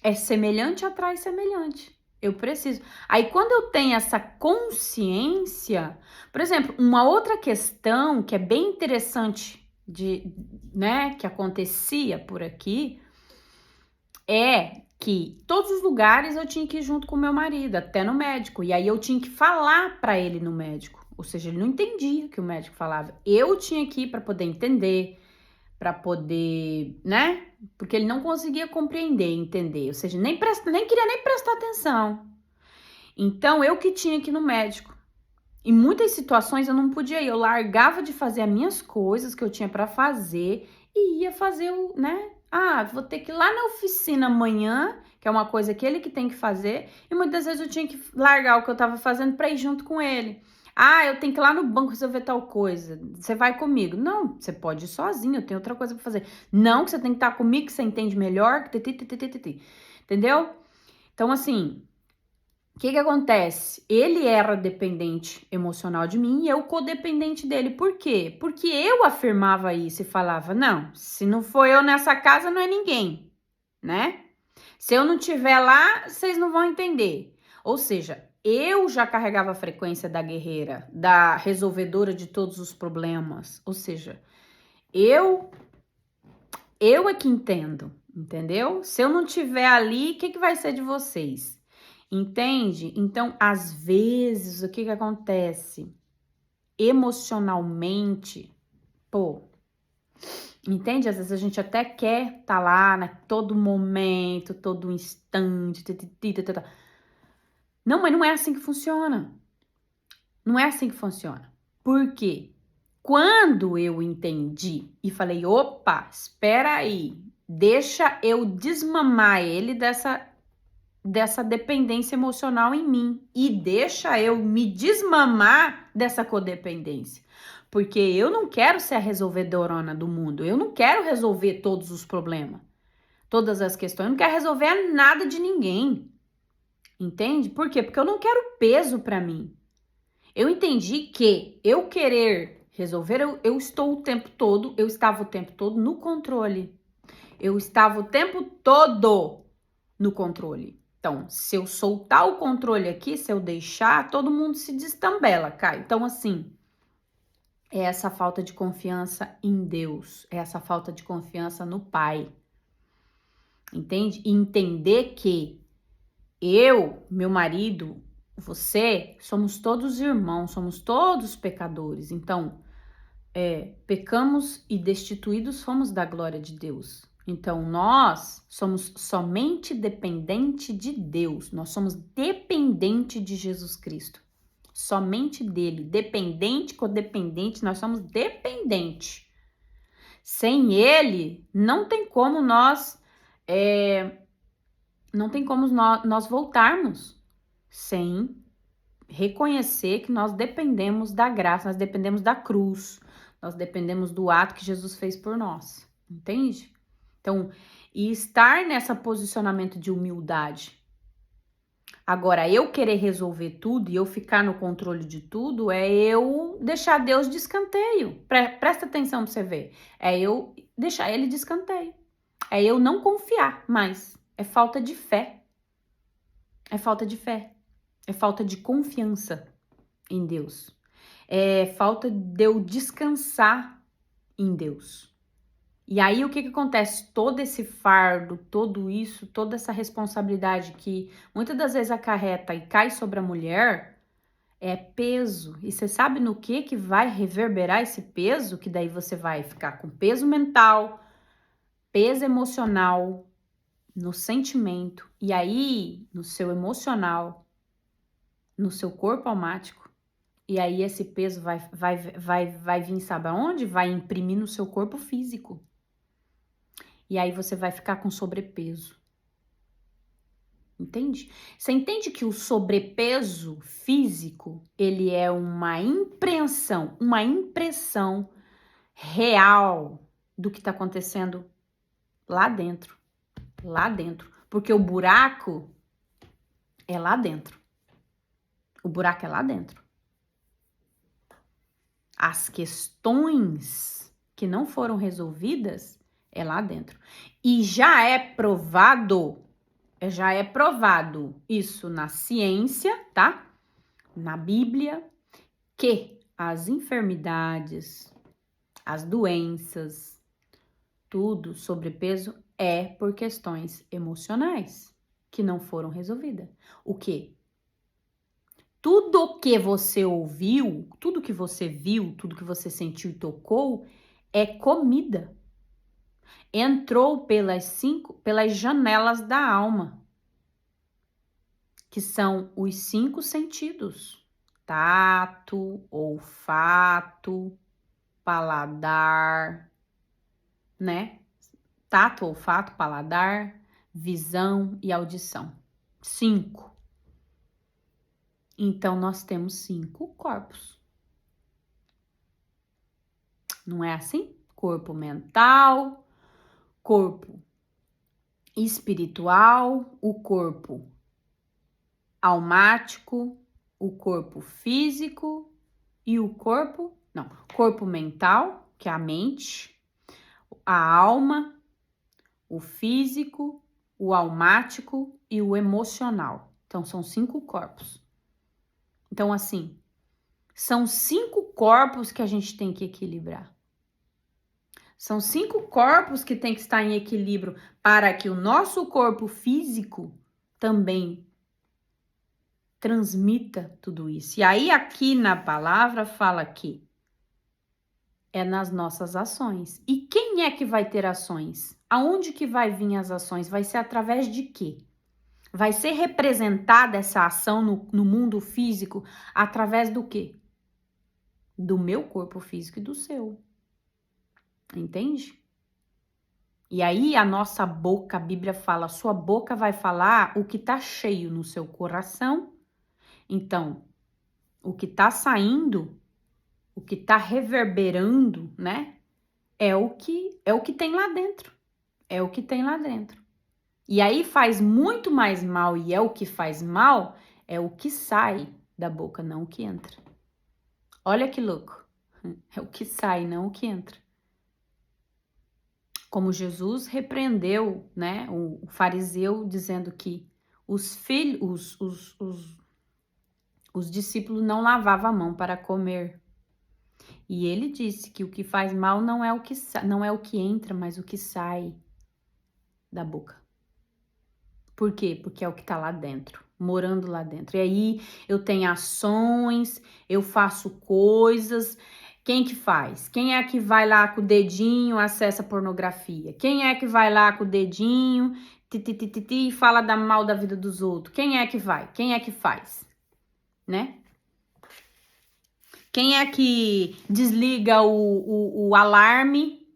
É semelhante atrai semelhante. Eu preciso. Aí, quando eu tenho essa consciência, por exemplo, uma outra questão que é bem interessante né, que acontecia por aqui, é que todos os lugares eu tinha que ir junto com meu marido, até no médico. E aí eu tinha que falar para ele no médico. Ou seja, ele não entendia o que o médico falava. Eu tinha que ir para poder entender, para poder, né? Porque ele não conseguia compreender, entender. Ou seja, nem queria nem prestar atenção. Então, eu que tinha que ir no médico. Em muitas situações eu não podia ir. Eu largava de fazer as minhas coisas que eu tinha para fazer e ia fazer né? Vou ter que ir lá na oficina amanhã, que é uma coisa que ele que tem que fazer, e muitas vezes eu tinha que largar o que eu tava fazendo para ir junto com ele. Eu tenho que ir lá no banco resolver tal coisa. Você vai comigo? Não, você pode ir sozinho, eu tenho outra coisa para fazer. Não, que você tem que estar comigo, que você entende melhor, entendeu? Então, assim, o que acontece? Ele era dependente emocional de mim e eu codependente dele. Por quê? Porque eu afirmava isso e falava, não, se não for eu nessa casa, não é ninguém, né? Se eu não estiver lá, vocês não vão entender. Ou seja, eu já carregava a frequência da guerreira, da resolvedora de todos os problemas. Ou seja, eu é que entendo, entendeu? Se eu não estiver ali, o que vai ser de vocês? Entende? Então, às vezes, o que acontece? Emocionalmente, entende? Às vezes a gente até quer estar lá, né? Todo momento, todo instante. Não, mas não é assim que funciona. Não é assim que funciona. Por quê? Quando eu entendi e falei, opa, espera aí, deixa eu desmamar ele dessa dependência emocional em mim e deixa eu me desmamar dessa codependência. Porque eu não quero ser a resolvedorona do mundo, eu não quero resolver todos os problemas, todas as questões, eu não quero resolver nada de ninguém. Entende? Por quê? Porque eu não quero peso para mim. Eu entendi que eu querer resolver. Eu estava o tempo todo no controle. Eu estava o tempo todo no controle. Então, se eu soltar o controle aqui, se eu deixar, todo mundo se destambela, cai. Então, assim, é essa falta de confiança em Deus, é essa falta de confiança no Pai. Entende? E entender que eu, meu marido, você, somos todos irmãos, somos todos pecadores. Então, pecamos e destituídos fomos da glória de Deus. Então, nós somos somente dependente de Deus. Nós somos dependente de Jesus Cristo. Somente dele. Dependente, codependente, nós somos dependente. Sem ele, não tem como nós voltarmos sem reconhecer que nós dependemos da graça, nós dependemos da cruz, nós dependemos do ato que Jesus fez por nós, entende? Então, e estar nesse posicionamento de humildade. Agora, eu querer resolver tudo e eu ficar no controle de tudo é eu deixar Deus de escanteio. Presta atenção pra você ver. É eu deixar ele de escanteio. É eu não confiar mais. É falta de fé. É falta de fé. É falta de confiança em Deus. É falta de eu descansar em Deus. E aí, o que acontece? Todo esse fardo, tudo isso, toda essa responsabilidade que muitas das vezes acarreta e cai sobre a mulher, é peso. E você sabe no que vai reverberar esse peso? Que daí você vai ficar com peso mental, peso emocional, no sentimento. E aí, no seu emocional, no seu corpo almático. E aí, esse peso vai vir, sabe aonde? Vai imprimir no seu corpo físico. E aí você vai ficar com sobrepeso. Entende? Você entende que o sobrepeso físico, ele é uma impressão real do que está acontecendo lá dentro. Lá dentro. Porque o buraco é lá dentro. O buraco é lá dentro. As questões que não foram resolvidas é lá dentro. E já é provado isso na ciência, tá? Na Bíblia, que as enfermidades, as doenças, tudo, sobrepeso, é por questões emocionais que não foram resolvidas. O quê? Tudo que você ouviu, tudo que você viu, tudo que você sentiu e tocou é comida. Entrou pelas janelas da alma, que são os 5 sentidos: tato, olfato, paladar, né? Tato, olfato, paladar, visão e audição. 5. Então, nós temos 5 corpos. Não é assim? Corpo mental, corpo espiritual, o corpo almático, o corpo físico e o corpo mental, que é a mente, a alma, o físico, o almático e o emocional. Então, são 5 corpos. Então, assim, são 5 corpos que a gente tem que equilibrar. São 5 corpos que tem que estar em equilíbrio para que o nosso corpo físico também transmita tudo isso. E aí, aqui na palavra, fala que é nas nossas ações. E quem é que vai ter ações? Aonde que vai vir as ações? Vai ser através de quê? Vai ser representada essa ação no mundo físico através do quê? Do meu corpo físico e do seu. Entende? E aí a nossa boca, a Bíblia fala, sua boca vai falar o que tá cheio no seu coração. Então, o que tá saindo, o que tá reverberando, né? É o que tem lá dentro. É o que tem lá dentro. E aí faz muito mais mal, e é o que faz mal, é o que sai da boca, não o que entra. Olha que louco. É o que sai, não o que entra. Como Jesus repreendeu, né, o fariseu, dizendo que os discípulos não lavavam a mão para comer. E ele disse que o que faz mal não é o que entra, mas o que sai da boca. Por quê? Porque é o que tá lá dentro, morando lá dentro. E aí eu tenho ações, eu faço coisas. Quem que faz? Quem é que vai lá com o dedinho, acessa pornografia? Quem é que vai lá com o dedinho, e fala mal da vida dos outros? Quem é que vai? Quem é que faz? Né? Quem é que desliga o alarme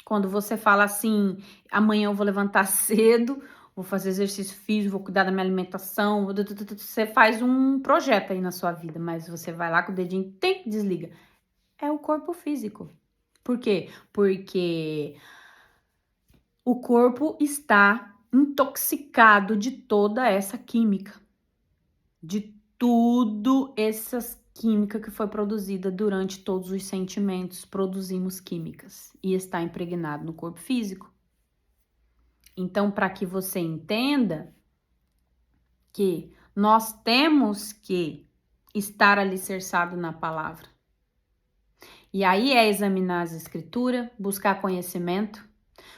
quando você fala assim, amanhã eu vou levantar cedo, vou fazer exercício físico, vou cuidar da minha alimentação, você faz um projeto aí na sua vida, mas você vai lá com o dedinho, desliga. É o corpo físico. Por quê? Porque o corpo está intoxicado de toda essa química, de tudo essas química que foi produzida durante todos os sentimentos, produzimos químicas e está impregnado no corpo físico. Então, para que você entenda que nós temos que estar alicerçado na palavra. E aí é examinar as escrituras, buscar conhecimento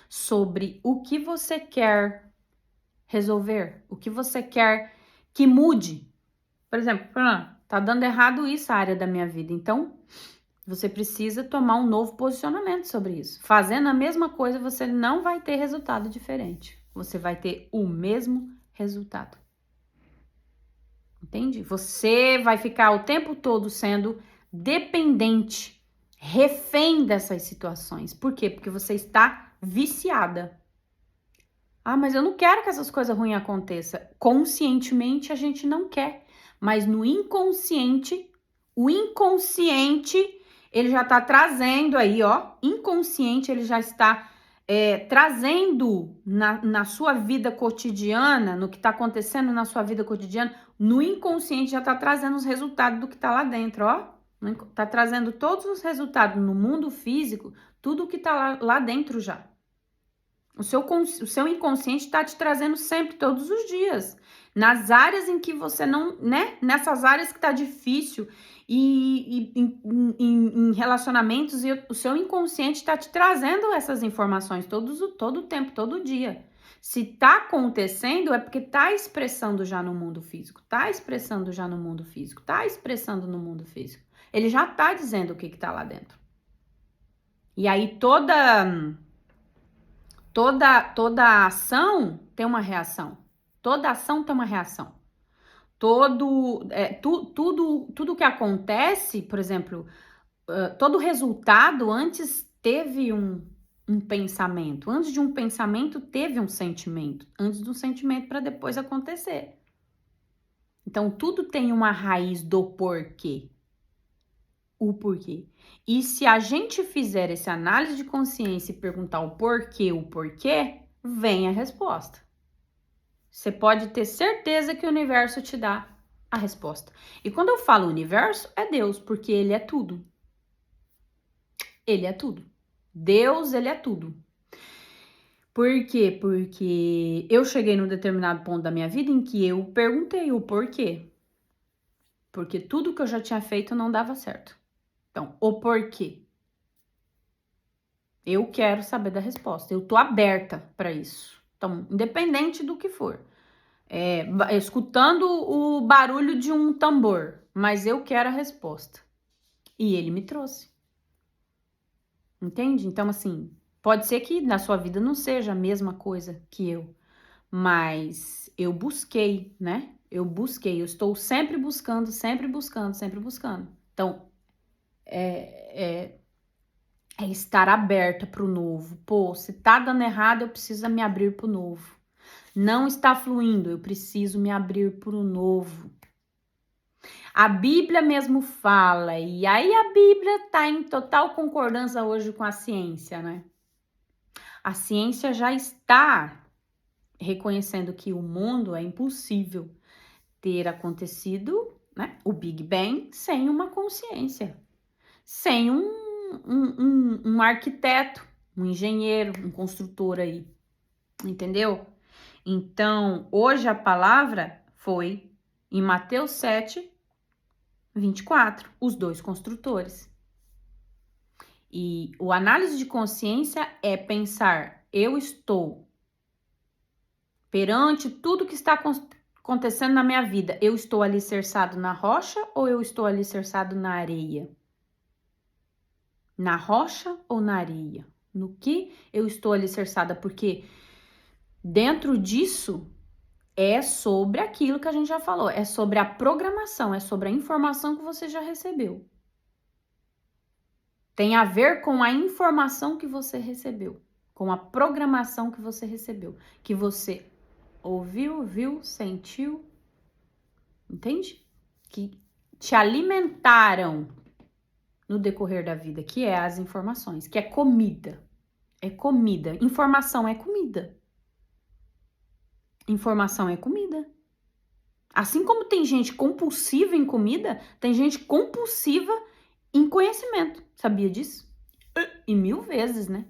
sobre o que você quer resolver, o que você quer que mude. Por exemplo, tá dando errado isso a área da minha vida, então você precisa tomar um novo posicionamento sobre isso. Fazendo a mesma coisa, você não vai ter resultado diferente. Você vai ter o mesmo resultado. Entende? Você vai ficar o tempo todo sendo dependente, refém dessas situações. Por quê? Porque você está viciada. Ah, mas eu não quero que essas coisas ruins aconteçam. Conscientemente a gente não quer. Mas no inconsciente, o inconsciente, ele já está trazendo aí, ó. Inconsciente, ele já está trazendo na sua vida cotidiana, no que está acontecendo na sua vida cotidiana, no inconsciente já está trazendo os resultados do que está lá dentro, ó. Está trazendo todos os resultados no mundo físico, tudo que está lá dentro já. O seu inconsciente está te trazendo sempre, todos os dias. Nas áreas em que você não, né? Nessas áreas que tá difícil e em relacionamentos, e o seu inconsciente está te trazendo essas informações todo o tempo, todo dia. Se tá acontecendo, é porque tá expressando já no mundo físico. Tá expressando já no mundo físico. Tá expressando no mundo físico. Ele já tá dizendo o que tá lá dentro. E aí toda ação tem uma reação. Toda ação tem uma reação. Tudo que acontece, por exemplo, todo resultado antes teve um pensamento. Antes de um pensamento teve um sentimento. Antes do sentimento para depois acontecer. Então, tudo tem uma raiz do porquê. O porquê. E se a gente fizer essa análise de consciência e perguntar o porquê, vem a resposta. Você pode ter certeza que o universo te dá a resposta. E quando eu falo universo, é Deus, porque ele é tudo. Ele é tudo. Deus, ele é tudo. Por quê? Porque eu cheguei num determinado ponto da minha vida em que eu perguntei o porquê. Porque tudo que eu já tinha feito não dava certo. Então, o porquê? Eu quero saber da resposta. Eu tô aberta para isso. Então, independente do que for. Escutando o barulho de um tambor. Mas eu quero a resposta. E ele me trouxe. Entende? Então, assim, pode ser que na sua vida não seja a mesma coisa que eu. Mas eu busquei, né? Eu estou sempre buscando, sempre buscando, sempre buscando. Então, é estar aberta para o novo. Pô, se tá dando errado, eu preciso me abrir para o novo. Não está fluindo, eu preciso me abrir para o novo. A Bíblia mesmo fala, e aí a Bíblia tá em total concordância hoje com a ciência, né? A ciência já está reconhecendo que o mundo é impossível ter acontecido, né? O Big Bang sem uma consciência. sem um arquiteto, um engenheiro, um construtor aí, entendeu? Então, hoje a palavra foi em Mateus 7, 24, os dois construtores. E o análise de consciência é pensar, eu estou perante tudo que está acontecendo na minha vida, eu estou alicerçado na rocha ou eu estou alicerçado na areia? Na rocha ou na areia? No que eu estou alicerçada? Porque dentro disso é sobre aquilo que a gente já falou, é sobre a programação, é sobre a informação que você já recebeu. Tem a ver com a informação que você recebeu, com a programação que você recebeu, que você ouviu, viu, sentiu, entende? Que te alimentaram no decorrer da vida, que é as informações, que é comida. É comida. Informação é comida. Informação é comida. Assim como tem gente compulsiva em comida, tem gente compulsiva em conhecimento. Sabia disso? E 1000 vezes, né?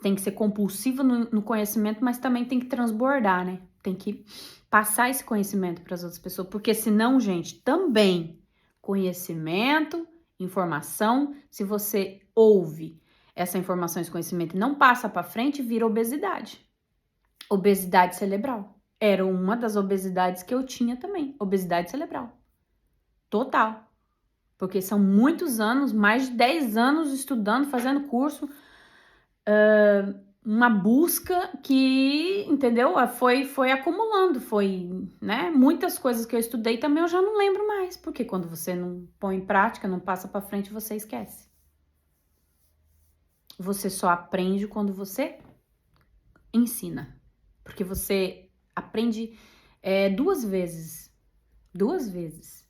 Tem que ser compulsiva no conhecimento, mas também tem que transbordar, né? Tem que passar esse conhecimento para as outras pessoas, porque senão, gente, também conhecimento, informação, se você ouve essa informação, esse conhecimento e não passa para frente, vira obesidade. Obesidade cerebral. Era uma das obesidades que eu tinha também, obesidade cerebral. Total. Porque são muitos anos, mais de 10 anos estudando, fazendo curso, uma busca que, entendeu? Foi acumulando, né? Muitas coisas que eu estudei também eu já não lembro mais, porque quando você não põe em prática, não passa para frente, você esquece. Você só aprende quando você ensina, porque você aprende 2 vezes, 2 vezes.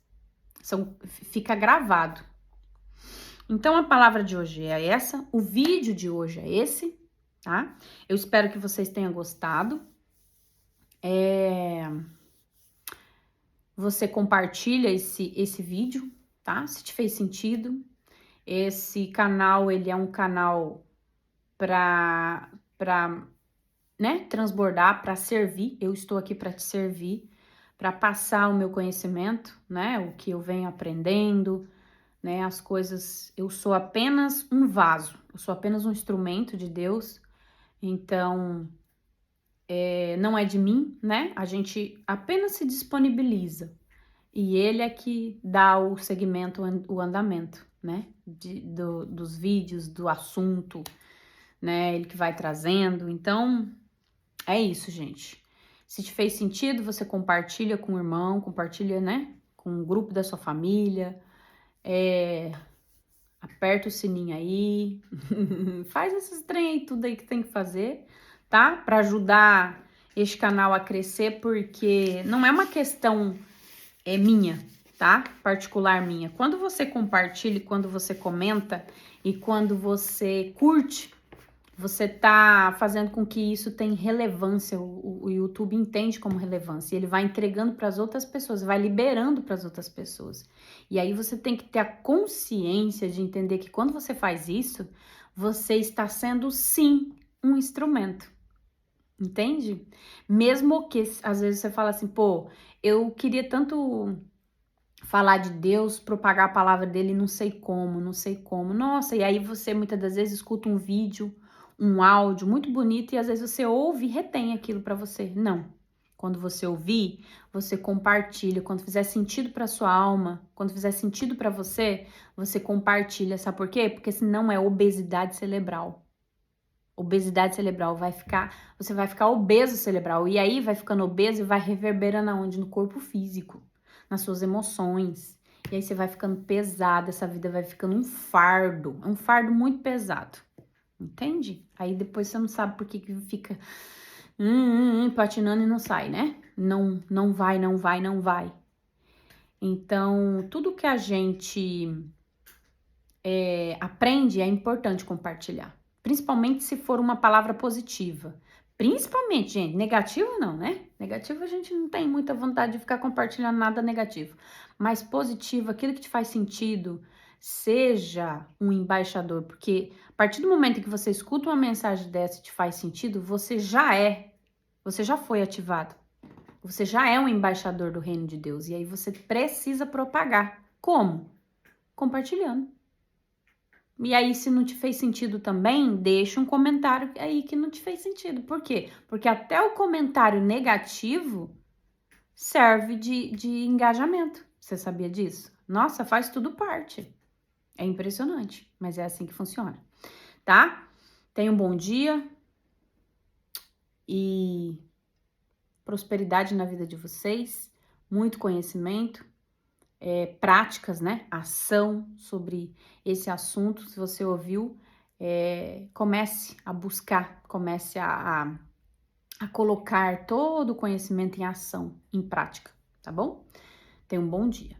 Fica gravado. Então, a palavra de hoje é essa, o vídeo de hoje é esse, tá? Eu espero que vocês tenham gostado. Você compartilha esse vídeo, tá? Se te fez sentido. Esse canal, ele é um canal para né, transbordar, para servir. Eu estou aqui para te servir, para passar o meu conhecimento, né? O que eu venho aprendendo, né? As coisas, eu sou apenas um vaso, eu sou apenas um instrumento de Deus, então não é de mim, né? A gente apenas se disponibiliza e ele é que dá o segmento, o andamento, né? Dos vídeos, do assunto, né? Ele que vai trazendo. Então, é isso, gente. Se te fez sentido, você compartilha com o irmão, compartilha, né? Com o grupo da sua família. Aperta o sininho aí, faz esses trem aí, tudo aí que tem que fazer, tá? Para ajudar este canal a crescer, porque não é uma questão minha, tá? Particular minha. Quando você compartilha, quando você comenta e quando você curte, você tá fazendo com que isso tenha relevância, o YouTube entende como relevância, e ele vai entregando para as outras pessoas, vai liberando para as outras pessoas. E aí você tem que ter a consciência de entender que quando você faz isso, você está sendo sim um instrumento. Entende? Mesmo que às vezes você fala assim, pô, eu queria tanto falar de Deus, propagar a palavra dele, não sei como, não sei como. Nossa, e aí você muitas das vezes escuta um vídeo, um áudio muito bonito e às vezes você ouve e retém aquilo para você. Não. Quando você ouvir, você compartilha. Quando fizer sentido para sua alma, quando fizer sentido para você, você compartilha. Sabe por quê? Porque senão é obesidade cerebral. Obesidade cerebral você vai ficar obeso cerebral e aí vai ficando obeso e vai reverberando aonde? No corpo físico, nas suas emoções. E aí você vai ficando pesado, essa vida vai ficando um fardo muito pesado. Entende? Aí depois você não sabe por que fica patinando e não sai, né? Não vai, não vai, não vai. Então, tudo que a gente aprende é importante compartilhar. Principalmente se for uma palavra positiva. Principalmente, gente, negativo não, né? Negativo a gente não tem muita vontade de ficar compartilhando nada negativo. Mas positivo, aquilo que te faz sentido, seja um embaixador. Porque a partir do momento em que você escuta uma mensagem dessa e te faz sentido, você já foi ativado. Você já é um embaixador do reino de Deus. E aí você precisa propagar. Como? Compartilhando. E aí, se não te fez sentido também, deixa um comentário aí que não te fez sentido. Por quê? Porque até o comentário negativo serve de engajamento. Você sabia disso? Nossa, faz tudo parte. É impressionante, mas é assim que funciona, tá? Tenha um bom dia e prosperidade na vida de vocês, muito conhecimento. Práticas, né? Ação sobre esse assunto. Se você ouviu, comece a buscar, comece a colocar todo o conhecimento em ação, em prática, tá bom? Tenha um bom dia.